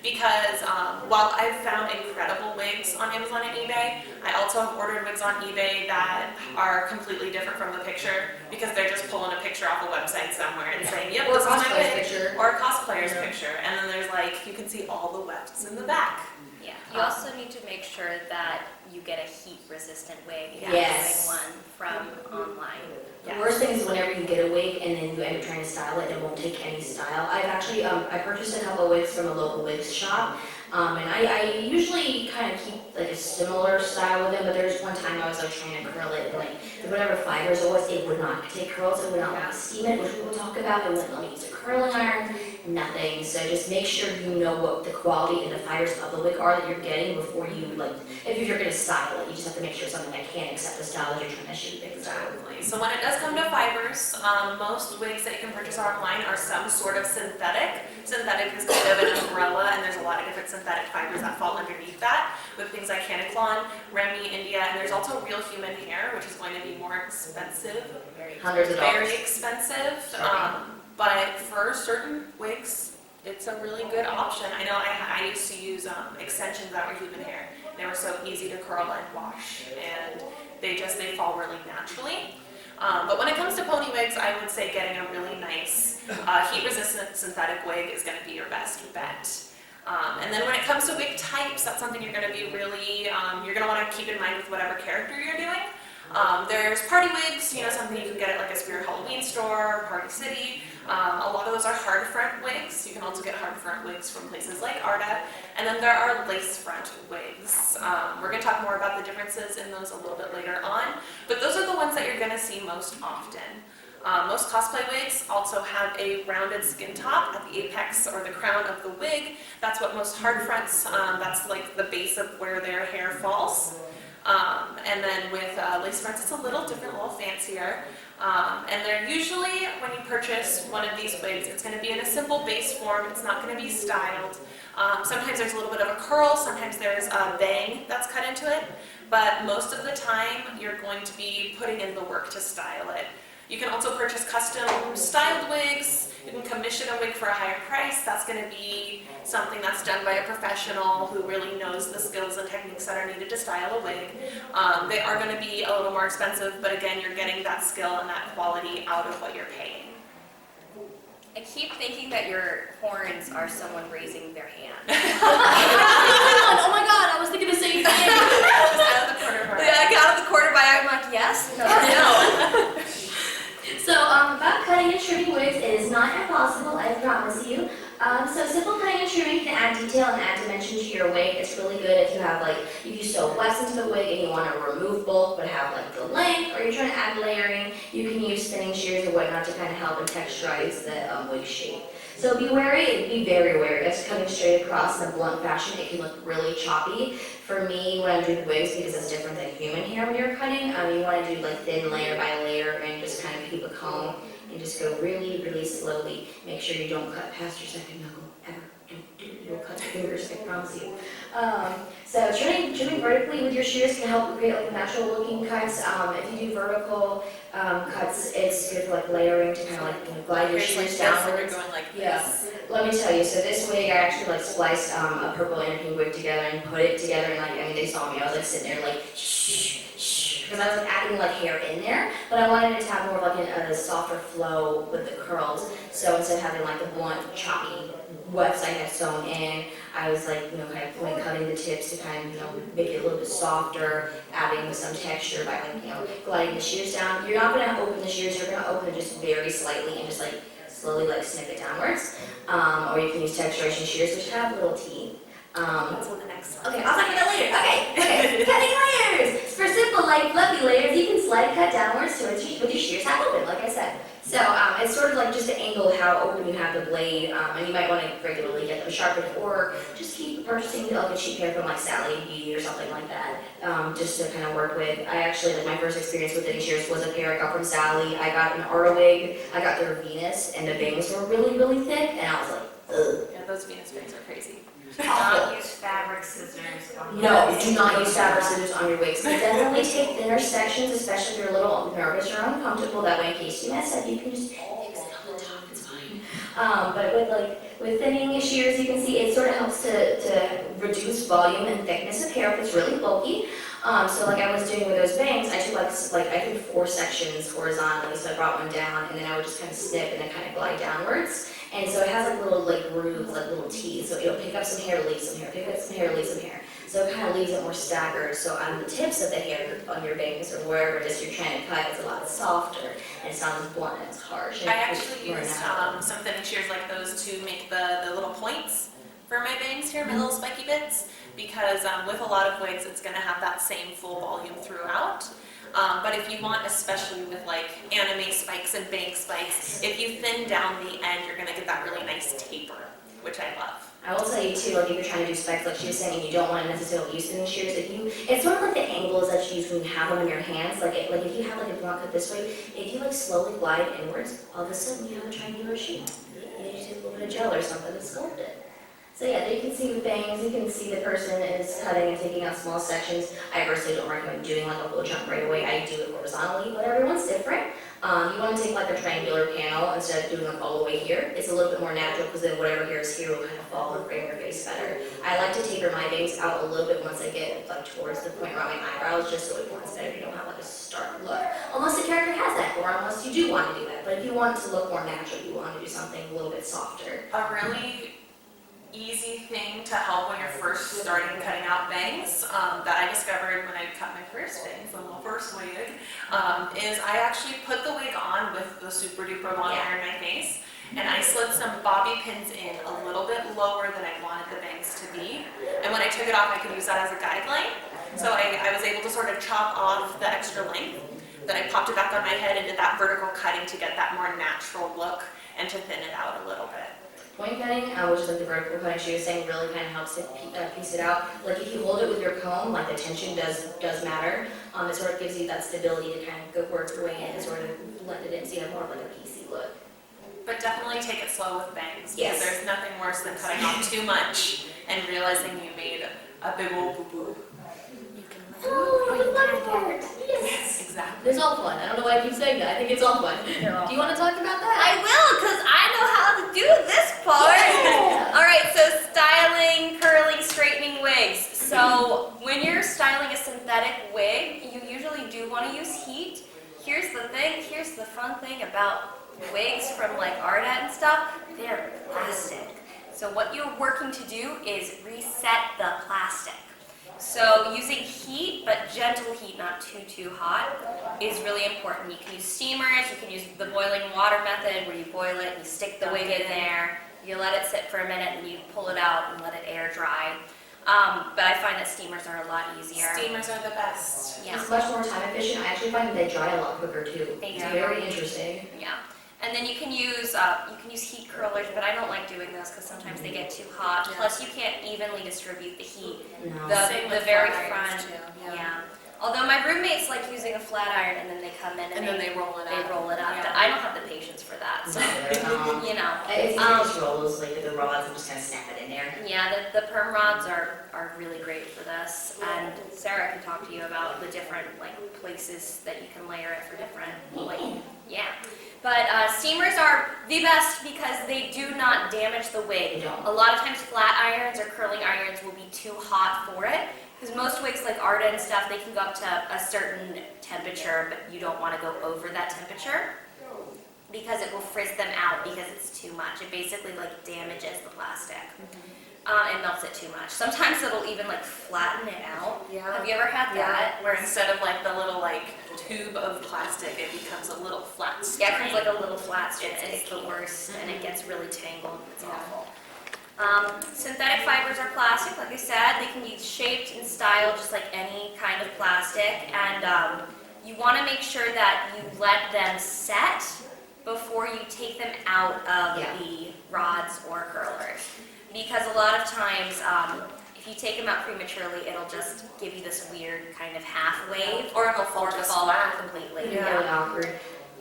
A: Because while I've found incredible wigs on Amazon and eBay, I also have ordered wigs on eBay that are completely different from the picture because they're just pulling a picture off a website somewhere and saying, yep,
C: Or
A: this is my
C: cosplayer's
A: wig.
C: picture.
A: Or a cosplayer's picture. And then there's like, you can see all the wefts in the back.
B: Yeah. You also need to make sure that you get a heat-resistant wig.
C: Yes.
B: One from online.
C: The worst thing is whenever you get a wig and then you end up trying to style it, it won't take any style. I've actually, I purchased a couple of wigs from a local wigs shop, and I usually kind of keep like a similar style with them, but there's one time I was like trying to curl it, and like whatever fibers it was, it would not take curls, it would not let me steam it, which we'll talk about, it wouldn't let me use a curling iron, nothing. So just make sure you know what the quality and the fibers of the wig are that you're getting before you like, if you're going to style it, you just have to make sure it's something that can accept the style that you're trying to shoot the style.
A: So when it does come to fibers, most wigs that you can purchase online are some sort of synthetic. Synthetic is kind of an umbrella, and there's a lot of different synthetic fibers that fall underneath that, with things like Caniclon, Remy, India, and there's also real human hair, which is going to be more expensive.
C: Hundreds of dollars.
A: Very expensive. But for certain wigs, it's a really good option. I know I used to use extensions that were human hair. They were so easy to curl and wash, and they fall really naturally. But when it comes to pony wigs, I would say getting a really nice heat-resistant synthetic wig is going to be your best bet. And then when it comes to wig types, that's something you're going to be really, you're going to want to keep in mind with whatever character you're doing. There's party wigs, something you can get at like a Spirit Halloween store, Party City. A lot of those are hard front wigs. You can also get hard front wigs from places like Arda. And then there are lace front wigs. We're going to talk more about the differences in those a little bit later on. But those are the ones that you're going to see most often. Most cosplay wigs also have a rounded skin top at the apex or the crown of the wig. That's what most hard fronts, that's like the base of where their hair falls. And then with lace fronts, it's a little different, a little fancier. And they're usually, when you purchase one of these wigs, it's going to be in a simple base form. It's not going to be styled. Sometimes there's a little bit of a curl. Sometimes there's a bang that's cut into it. But most of the time, you're going to be putting in the work to style it. You can also purchase custom styled wigs. You can commission a wig for a higher price. That's going to be something that's done by a professional who really knows the skills and techniques that are needed to style a wig. They are going to be a little more expensive, but again, you're getting that skill and that quality out of what you're paying.
B: I keep thinking that your horns are someone raising their hand.
C: Oh my god, I was thinking the same thing.
A: Just out of the corner of our
B: I got out of the quarter by I'm like, yes, no.
C: So about cutting and trimming wigs, it is not impossible, I promise you. So simple cutting and trimming can add detail and add dimension to your wig. It's really good if you have if you sew wax into the wig and you want to remove bulk but have the length, or you're trying to add layering, you can use thinning shears or whatnot to kind of help and texturize the wig shape. So be wary, be very wary. If cutting straight across in a blunt fashion, it can look really choppy. For me, when I'm doing wigs, because it's different than human hair when you're cutting, you want to do thin layer by layer and just kind of keep a comb and just go really, really slowly. Make sure you don't cut past your second knuckle, ever. You'll cut your fingers, I promise you. So trimming vertically with your shears can help create natural looking cuts. If you do vertical cuts, it's good for layering to kind of glide your shears downwards.
A: Going like this.
C: Yeah. Let me tell you, so this wig, I actually spliced a purple and pink wig together and put it together, and they saw me, I was sitting there shh, shh, because I was adding hair in there, but I wanted it to have more of a softer flow with the curls. So instead of having the blunt, choppy wefts I had sewn in, I was kind of point cutting the tips to kind of make it a little bit softer, adding some texture by gliding the shears down. You're not going to open the shears, you're going to open it just very slightly and just slowly snip it downwards. Or you can use texturation shears, which have little teeth.
A: That's on the next slide.
C: Okay, I'll talk about that later. Okay. Cutting layers. For simple, fluffy layers, you can slide cut downwards towards with your shears half open, like I said. So it's sort of just to angle how open you have the blade, and you might want to regularly get them sharpened, or just keep purchasing a cheap pair from Sally Beauty or something like that, just to kind of work with. I actually, my first experience with thinning shears was a pair I got from Sally. I got an Arda wig, I got their Venus, and the bangs were really, really thick, and I was like, ugh.
A: Yeah, those Venus bangs are crazy.
B: Do not use fabric scissors.
C: No, do not use fabric scissors on your wigs. Definitely take thinner sections, especially if you're a little nervous or uncomfortable. That way, in case you mess up, you can just fix it on the top. It's fine. But with thinning shears, you can see it sort of helps to reduce volume and thickness of hair if it's really bulky. So I was doing with those bangs, I took I think 4 sections horizontally, so I brought one down, and then I would just kind of snip and then kind of glide downwards. And so it has little grooves, little teeth, so it'll pick up some hair, leave some hair, pick up some hair, leave some hair. So it kind of leaves it more staggered. So on the tips of the hair, on your bangs or wherever it is you're trying to cut, it's a lot softer and it's not as blunt and as harsh. And
A: I
C: it's
A: actually
C: more
A: used
C: natural.
A: some thinning shears like those to make the little points for my bangs here, my little spiky bits, because with a lot of wigs, it's going to have that same full volume throughout. But if you want, especially with like anime spikes and bank spikes, if you thin down the end, you're going to get that really nice taper, which I love.
C: I will tell you too, like if you're trying to do spikes, like she was saying, and you don't want to necessarily use thinning shears. It's sort of like the angles that you use when you have them in your hands. Like if you have like a blunt cut this way, if you like slowly glide inwards, all of a sudden you have a triangular shape. You need to use a little bit of gel or something to sculpt it. So yeah, there you can see the bangs, you can see the person is cutting and taking out small sections. I personally don't recommend doing like a full jump right away. I do it horizontally, but everyone's different. You want to take like a triangular panel instead of doing like all the way here. It's a little bit more natural because then whatever hair is here will kind of fall and frame your face better. I like to taper my bangs out a little bit once I get like towards the point around my eyebrows, just so it blends better. You don't have like a stark look. Unless the character has that, or unless you do want to do that. But if you want it to look more natural, you want to do something a little bit softer.
A: A really easy thing to help when you're first starting cutting out bangs that I discovered when I cut my first bangs, the little first wig, is I actually put the wig on with the super duper long hair in my face, and I slid some bobby pins in a little bit lower than I wanted the bangs to be. And when I took it off, I could use that as a guideline. So I was able to sort of chop off the extra length. Then I popped it back on my head and did that vertical cutting to get that more natural look and to thin it out a little bit.
C: Point cutting, which is like the vertical cutting she was saying, really kind of helps to piece it out. Like if you hold it with your comb, like the tension does matter. It sort of gives you that stability to kind of go work your way in and sort of blend it in so you have more of like a piecey look.
A: But definitely take it slow with bangs, because
C: Yes.
A: there's nothing worse than cutting off too much and realizing you made a big old boo-boo.
C: Oh, I love that! Yes!
A: Exactly.
C: It's all fun. I don't know why I keep saying that. I think it's all fun. Do you want to talk about that?
B: I will, because I know how to do this part. All right, so styling, curling, straightening wigs. So when you're styling a synthetic wig, you usually do want to use heat. Here's the fun thing about wigs from like Arda and stuff, they're plastic. So what you're working to do is reset the plastic. So using heat, but gentle heat, not too hot, is really important. You can use steamers, you can use the boiling water method where you boil it and you stick the wig in there, you let it sit for a minute and you pull it out and let it air dry. But I find that steamers are a lot easier.
A: Steamers are the best.
C: It's much more time efficient. I actually find that they dry a lot quicker too.
B: They
C: It's
B: do.
C: very interesting.
B: Yeah. And then you can use heat curlers, but I don't like doing those because sometimes they get too hot.
A: Yeah.
B: Plus, you can't evenly distribute the heat.
C: No.
A: Same
B: The
A: with
B: very
A: flat irons,
B: front,
A: too,
B: yeah. Although my roommates like using a flat iron and then they come in and,
A: then they roll it
B: they
A: up.
B: roll it up.
A: Yeah.
B: I don't have the patience for that, so you know.
C: It's just rolls, like the rods and just kind of snap it in there.
B: Yeah, the perm rods are really great for this, and Sarah can talk to you about the different like places that you can layer it for different yeah. But steamers are the best because they do not damage the wig.
C: They don't.
B: A lot of times flat irons or curling irons will be too hot for it. Because most wigs like Arda and stuff, they can go up to a certain temperature, but you don't want to go over that temperature because it will frizz them out because it's too much. It basically like damages the plastic. It melts it too much. Sometimes it'll even like flatten it out.
A: Yeah.
B: Have you ever had that?
A: Where instead of like the little like tube of plastic, it becomes a little flat string.
B: Yeah, it comes like a little flat strip.
A: It's
B: It's the
A: icky.
B: worst, and it gets really tangled. It's
A: Yeah.
B: awful. Synthetic fibers are plastic, like I said. They can be shaped and styled just like any kind of plastic, and you want to make sure that you let them set before you take them out of the rods or curlers. Because a lot of times, if you take them out prematurely, it'll just give you this weird kind of half wave,
A: Or it'll fall just
B: fall
A: flat.
B: completely.
C: It's really awkward.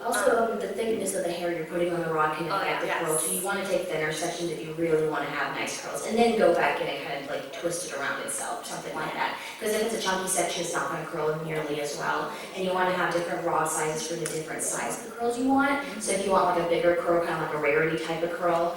C: Also, the thickness of the hair you're putting on the rod can affect the curl, so you want to take thinner sections if you really want to have nice curls, and then go back in and kind of like twist it around itself, something like that. Because if it's a chunky section, it's not going to curl nearly as well, and you want to have different rod sizes for the different size of the curls you want. So if you want like a bigger curl, kind of like a rarity type of curl,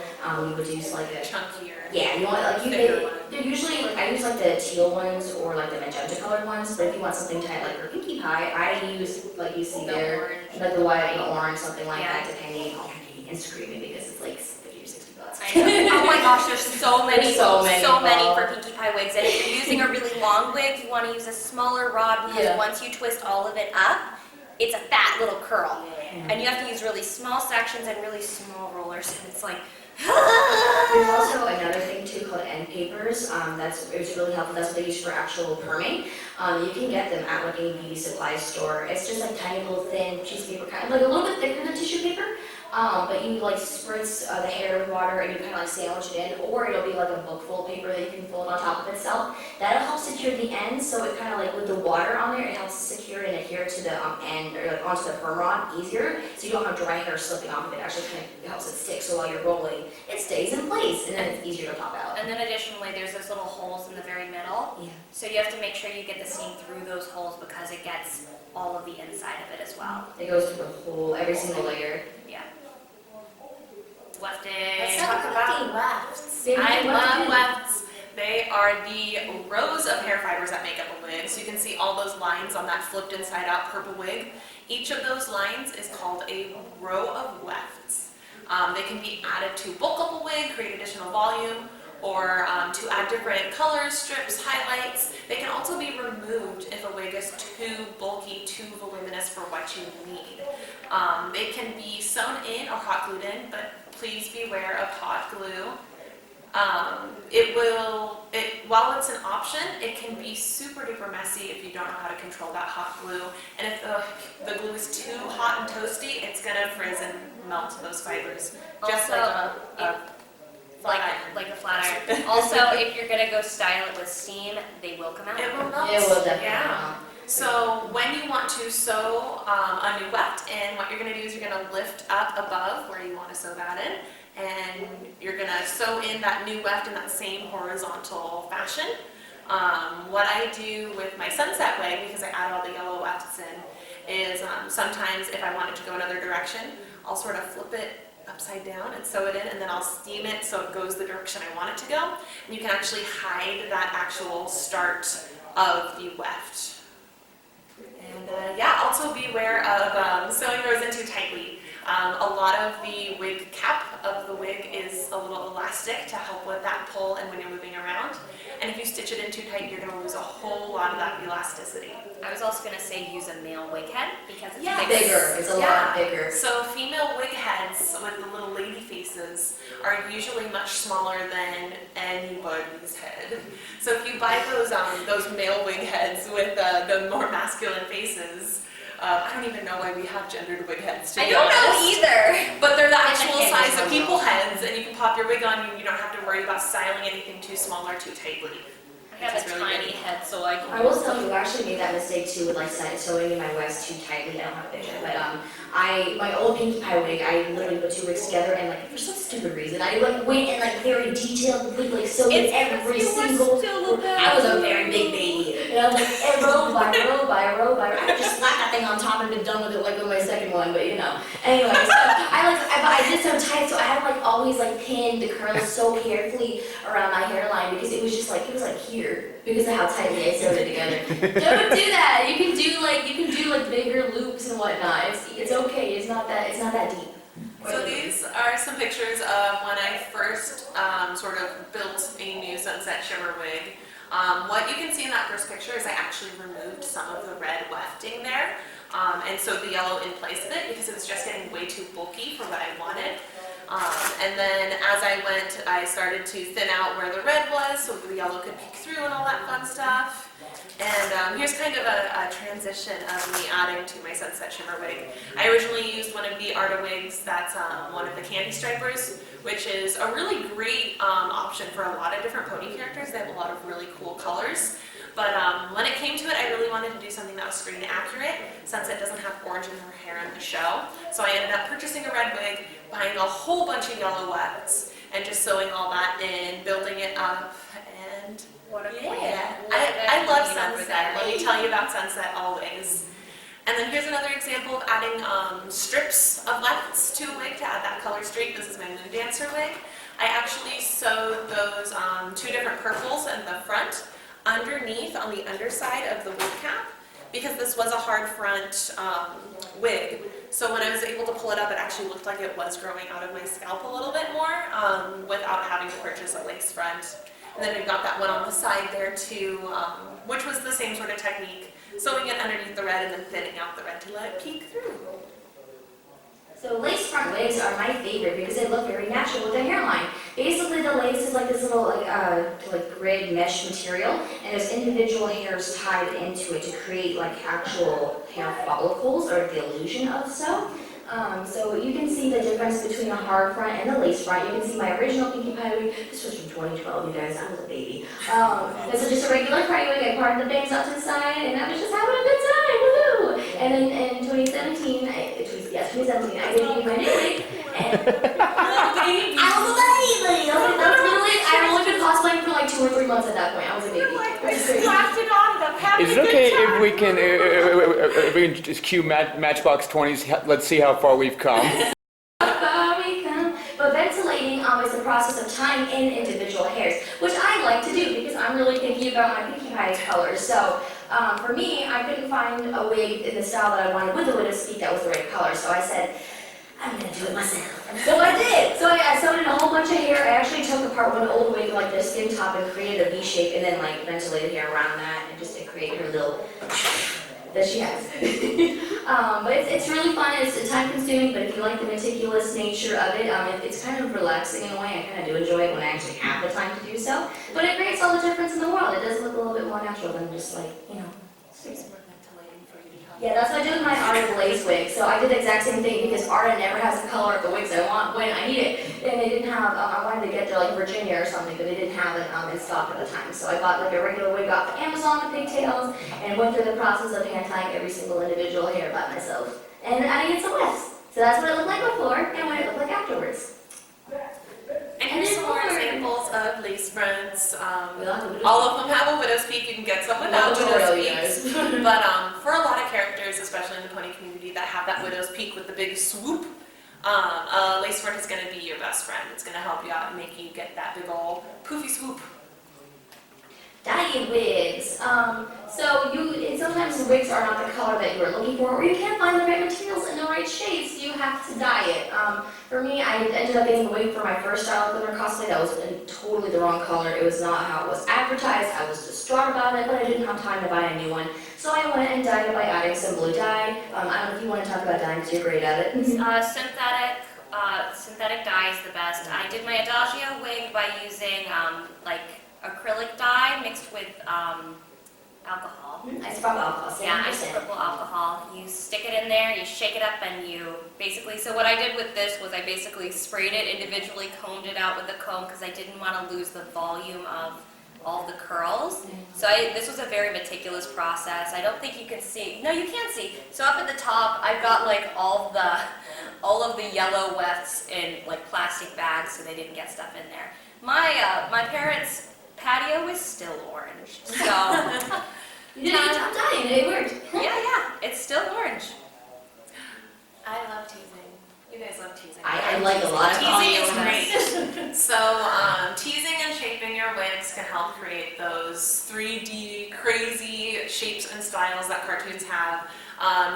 C: you would use like a
A: Chunkier.
C: yeah, you want like
A: Thicker one.
C: they're usually like I use like the teal ones or like the magenta colored ones. But if you want something tight like your pinkie pie, I use like you see
B: The
C: there,
B: orange.
C: like the white and the orange, something like
B: Yeah.
C: that, depending on and screaming because it's like $50 or $60.
B: I know. Oh my gosh, there's so many
C: involved.
B: for Pinkie Pie wigs. And if you're using a really long wig, you want to use a smaller rod because once you twist all of it up, it's a fat little curl. And you have to use really small sections and really small rollers. And it's like,
C: There's also another thing too called end papers. It's really helpful. That's what they use for actual perming. You can get them at like any beauty supply store. It's just like tiny little thin piece of paper, kind of like a little bit thicker than tissue paper. But you like spritz the hair with water and you kind of like sandwich it in, or it'll be like a book full of paper that you can fold on top of itself. That'll help secure the ends, so it kind of like with the water on there, it helps secure and adhere to the end or like onto the perm rod easier, so you don't have dry hair slipping off of it. Actually, kind of helps it stick, so while you're rolling, it stays in place, and then it's easier to pop out.
B: and then additionally, there's those little holes in the very middle.
C: Yeah.
B: So you have to make sure you get the steam through those holes because it gets all of the inside of it as well.
C: It goes through the whole, every single layer.
B: Yeah. Wefting.
A: Let's talk about wefts.
C: Yeah,
A: I
C: what
A: love
C: do you-
A: wefts. They are the rows of hair fibers that make up a wig. So you can see all those lines on that flipped inside out purple wig. Each of those lines is called a row of wefts. They can be added to bulk up a wig, create additional volume, or to add different colors, strips, highlights. They can also be removed if a wig is too bulky, too voluminous for what you need. They can be sewn in or hot glued in, but please beware of hot glue. While it's an option, it can be super duper messy if you don't know how to control that hot glue. And if the glue is too hot and toasty, it's gonna frizz and melt those fibers, just
B: Also,
A: like a flat iron.
B: like a flat iron. Also, if you're gonna go style it with steam, they will come out.
A: It will melt.
C: It will definitely.
A: Yeah. So when you want to sew a new weft in, what you're going to do is you're going to lift up above where you want to sew that in, and you're going to sew in that new weft in that same horizontal fashion. What I do with my sunset wig, because I add all the yellow wefts in, is sometimes if I want it to go another direction, I'll sort of flip it upside down and sew it in, and then I'll steam it so it goes the direction I want it to go. And you can actually hide that actual start of the weft. And yeah, also beware of sewing rows in too tightly. A lot of the wig cap of the wig is a little elastic to help with that pull and when you're moving around. And if you stitch it in too tight, you're going to lose a whole lot of that elasticity.
B: I was also gonna say use a male wig head because it's
C: Bigger. It's a lot bigger.
A: So female wig heads with the little lady faces are usually much smaller than anybody's head. So if you buy those male wig heads with the more masculine faces, I don't even know why we have gendered wig heads, to
B: I
A: be
B: don't know
A: honest.
B: either.
A: But they're the
C: I
A: actual
C: can't
A: size of
C: tell.
A: people heads, and you can pop your wig on and you don't have to worry about styling anything too small or too tightly.
B: I have
A: It's
B: a
A: really
B: tiny
A: good.
B: head, so I can.
C: I will tell you, I actually made that mistake too with like sewing in my wigs too tightly. I don't have a picture, but my old Pinkie Pie wig, I literally put two wigs together and like for some stupid reason, I like went and like very detailed, like sewed in every single. I was a very big baby, and I was like row by row by row by row. I just slapped that thing on top and been done with it like with my second one, but you know. Anyway, so I did so tight, so I had like always like pinned the curls so carefully around my hairline because it was just like here because of how tightly I sewed it together. Don't do that. You can do like bigger loops and whatnot. It's okay. It's not that deep.
A: So these are some pictures of when I first sort of built a new sunset shimmer wig. What you can see in that first picture is I actually removed some of the red wefting there and sewed the yellow in place of it because it was just getting way too bulky for what I wanted. And then as I went, I started to thin out where the red was so the yellow could peek through and all that fun stuff. And here's kind of a transition of me adding to my sunset shimmer wig. I originally used one of the Arta wigs that's one of the candy stripers, which is a really great option for a lot of different pony characters. They have a lot of really cool colors. But when it came to it, I really wanted to do something that was screen accurate. Sunset doesn't have orange in her hair in the show. So I ended up purchasing a red wig, buying a whole bunch of yellow wefts, and just sewing all that in, building it up, and
B: What a
A: yeah.
B: queen.
A: I love sunset. Let me tell you about sunset always. And then here's another example of adding strips of wefts to a wig to add that color streak. This is my Moon Dancer wig. I actually sewed those two different purples in the front underneath on the underside of the wig cap because this was a hard front wig. So when I was able to pull it up, it actually looked like it was growing out of my scalp a little bit more without having having to purchase a lace front. And then we've got that one on the side there too, which was the same sort of technique, sewing it underneath the red and then thinning out the red to let it peek through.
C: So lace front wigs are my favorite because they look very natural with their hairline. Basically, the lace is like this little like grid mesh material, and there's individual hairs tied into it to create like actual hair follicles or the illusion of so. So you can see the difference between a hard front and the lace front. You can see my original Pinkie Pie wig. This was from 2012, you guys. I was a baby. This is just a regular pie wig. I parted the bangs out to the side, and I was just having a good time. Woohoo! And then in 2017, I did Pinkie Pie wig. And I was a baby. That's literally, I've only been cosplaying for like 2 or 3 months at that point. I was a baby.
D: Is it okay if we can just cue Matchbox 20s? Let's see how far we've come.
C: But ventilating is the process of tying in individual hairs, which I like to do because I'm really picky about my Pinkie Pie colors. So for me, I couldn't find a wig in the style that I wanted with a widow's peak that was the right color. So I said, I'm going to do it myself. So I did. So I sewed in a whole bunch of hair. I actually took apart one old wig like this skin top and created a V shape and then like ventilated hair around that and just to create her little that she has. But it's really fun. It's time consuming, but if you like the meticulous nature of it, it's kind of relaxing in a way. I kind of do enjoy it when I actually have the time to do so. But it creates all the difference in the world. It does look a little bit more natural than just like, you know. Yeah, that's what I did with my Arta lace wig. So I did the exact same thing because Arta never has the color of the wigs I want when I need it. And they didn't have, I wanted to get to like Virginia or something, but they didn't have it in stock at the time. So I bought like a regular wig off of Amazon with pigtails and went through the process of hand tying every single individual hair by myself. And adding it to West. So that's what it looked like before and what it looked like afterwards.
A: And here's some more examples of lace fronts. All of them have a widow's peak. You can get some without widow's peaks. But for a lot of characters, especially in the pony community, that have that widow's peak with the big swoop, a lace front is going to be your best friend. It's going to help you out and make you get that big old poofy swoop.
C: Dyed wigs. Sometimes the wigs are not the color that you were looking for, or you can't find the right materials in the right shades, so you have to dye it. For me, I ended up getting a wig for my first style of glitter cosplay that was in totally the wrong color. It was not how it was advertised. I was distraught about it, but I didn't have time to buy a new one. So I went and dyed it by adding some blue dye. I don't know if you want to talk about dyeing because you're great at it.
B: Synthetic dye is the best. I did my Adagio wig by using acrylic dye mixed with alcohol.
C: Isopropyl alcohol.
B: Yeah, isopropyl alcohol. You stick it in there, you shake it up, and you basically, so what I did with this was I basically sprayed it individually, combed it out with a comb because I didn't want to lose the volume of all the curls. So this was a very meticulous process. I don't think you can see. No, you can't see. So up at the top, I've got like all of the yellow wefts in like plastic bags so they didn't get stuff in there. My parents' patio is still orange, so
C: You did a good job dyeing. It worked.
B: yeah, it's still orange.
A: I love teasing. You guys love teasing.
C: I like a lot of
A: teasing is great. So teasing and shaping your wigs can help create those 3D crazy shapes and styles that cartoons have.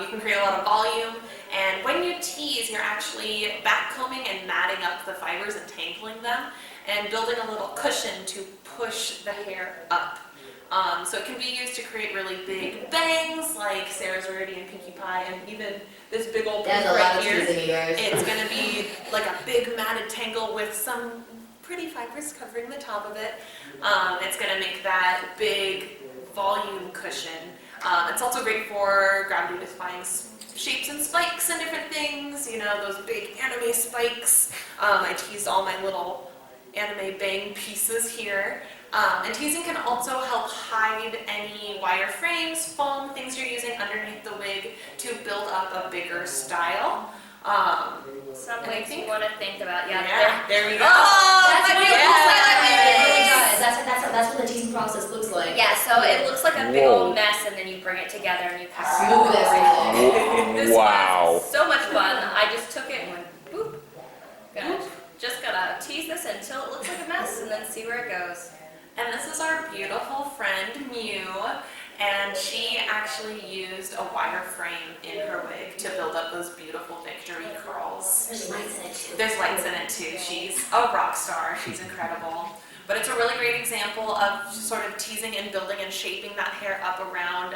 A: You can create a lot of volume, and when you tease, you're actually backcombing and matting up the fibers and tangling them, and building a little cushion to push the hair up. So it can be used to create really big bangs, like Sarah's already in Pinkie Pie, and even this big old poof right here. It's going to be like a big matted tangle with some pretty fibers covering the top of it. It's going to make that big volume cushion. It's also great for gravity-defying shapes and spikes and different things. You know, those big anime spikes. I teased all my little anime bang pieces here. And teasing can also help hide any wire frames, foam, things you're using underneath the wig to build up a bigger style.
B: Some wigs you want to think about.
A: Yeah, there we go.
C: That's what
A: it
C: looks like. It really does. That's what the teasing process looks like.
B: Yeah, so it looks like a big old mess, and then you bring it together and you kind of
C: Smooth everything.
B: This
D: Wow.
B: was so much fun. I just took it and went boop. Just gotta tease this until it looks like a mess, and then see where it goes.
A: And this is our beautiful friend Mew, And she actually used a wire frame in her wig to build up those beautiful victory curls.
C: There's lights in it too.
A: There's lights in it too. She's a rock star. She's incredible. But it's a really great example of sort of teasing and building and shaping that hair up around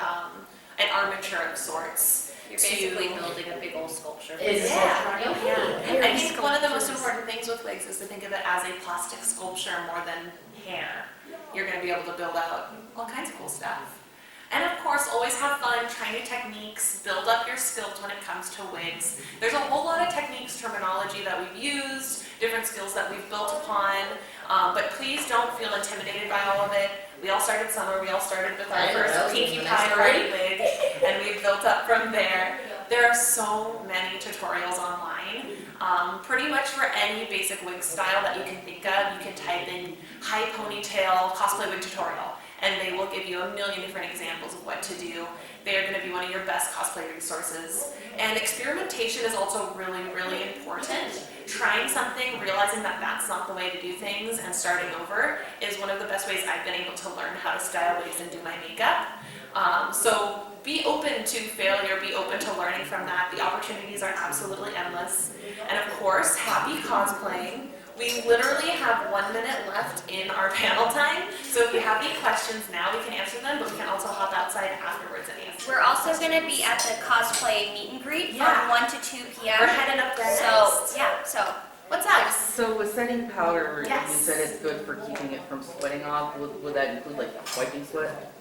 A: an armature of sorts.
B: You're basically building a big old sculpture.
A: Yeah. I think one of the most important things with wigs is to think of it as a plastic sculpture more than hair. You're going to be able to build out all kinds of cool stuff. And of course, always have fun, try new techniques, build up your skills when it comes to wigs. There's a whole lot of techniques, terminology that we've used, different skills that we've built upon, but please don't feel intimidated by all of it. We all started summer, we all started with our first Pinkie Pie party wig, and we've built up from there. There are so many tutorials online. Pretty much for any basic wig style that you can think of, you can type in high ponytail cosplay wig tutorial, and they will give you a million different examples of what to do. They are going to be one of your best cosplay resources. And experimentation is also really, really important. Trying something, realizing that that's not the way to do things, and starting over is one of the best ways I've been able to learn how to style wigs and do my makeup. So be open to failure, be open to learning from that. The opportunities are absolutely endless. And of course, happy cosplaying. We literally have 1 minute left in our panel time, so if you have any questions now, we can answer them, but we can also hop outside afterwards and answer.
B: We're also going to be at the cosplay meet and greet
A: Yeah.
B: from 1 to 2 p.m.
A: We're headed up there
B: So,
A: next.
B: yeah, so what's up?
E: So with setting powder,
A: Yes.
E: you said it's good for keeping it from sweating off. Would that include like wiping sweat?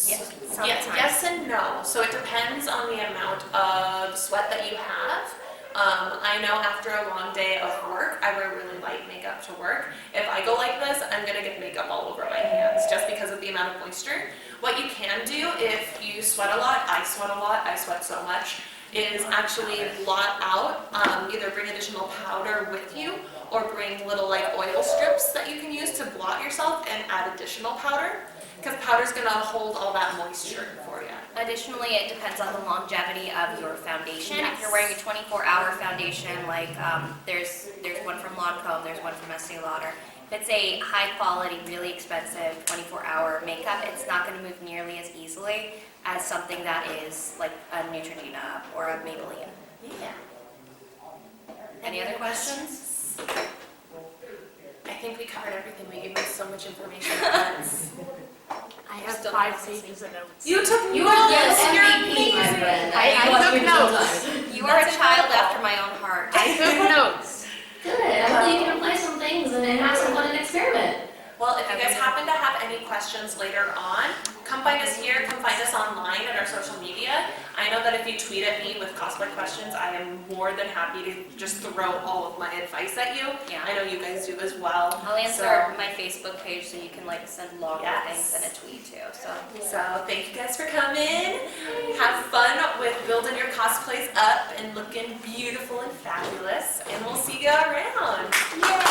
B: Yes,
A: Yes and no. So it depends on the amount of sweat that you have. I know after a long day of work, I wear really light makeup to work. If I go like this, I'm gonna get makeup all over my hands just because of the amount of moisture. What you can do if you sweat a lot, I sweat a lot, I sweat so much, is actually blot out, either bring additional powder with you or bring little like oil strips that you can use to blot yourself and add additional powder. Because powder's gonna hold all that moisture for you.
B: Additionally, it depends on the longevity of your foundation.
A: Yes.
B: If you're wearing a 24-hour foundation, like there's one from Lancome, there's one from Estee Lauder. If it's a high quality, really expensive 24-hour makeup, it's not going to move nearly as easily as something that is like a Neutrogena or a Maybelline.
A: Yeah.
B: Any other questions?
A: I think we covered everything. We gave you so much information at once.
F: I have 5 pages of notes.
A: You took
C: You are the
A: notes. You're
C: MVP, my
A: amazing.
C: friend.
F: I
C: want
F: took
C: you to
F: notes.
C: know.
B: You are a child after my own heart.
F: I took notes.
C: Good. Hopefully you can apply some things and have some fun and experiment.
A: Well, if you guys happen to have any questions later on, come find us here, come find us online at our social media. I know that if you tweet at me with cosplay questions, I am more than happy to just throw all of my advice at you.
B: Yeah.
A: I know you guys do as well.
B: I'll answer
A: So-
B: my Facebook page so you can like send longer
A: Yes.
B: things in a tweet too.
A: So thank you guys for coming. Have fun with building your cosplays up and looking beautiful and fabulous. And we'll see you around.
C: Yay!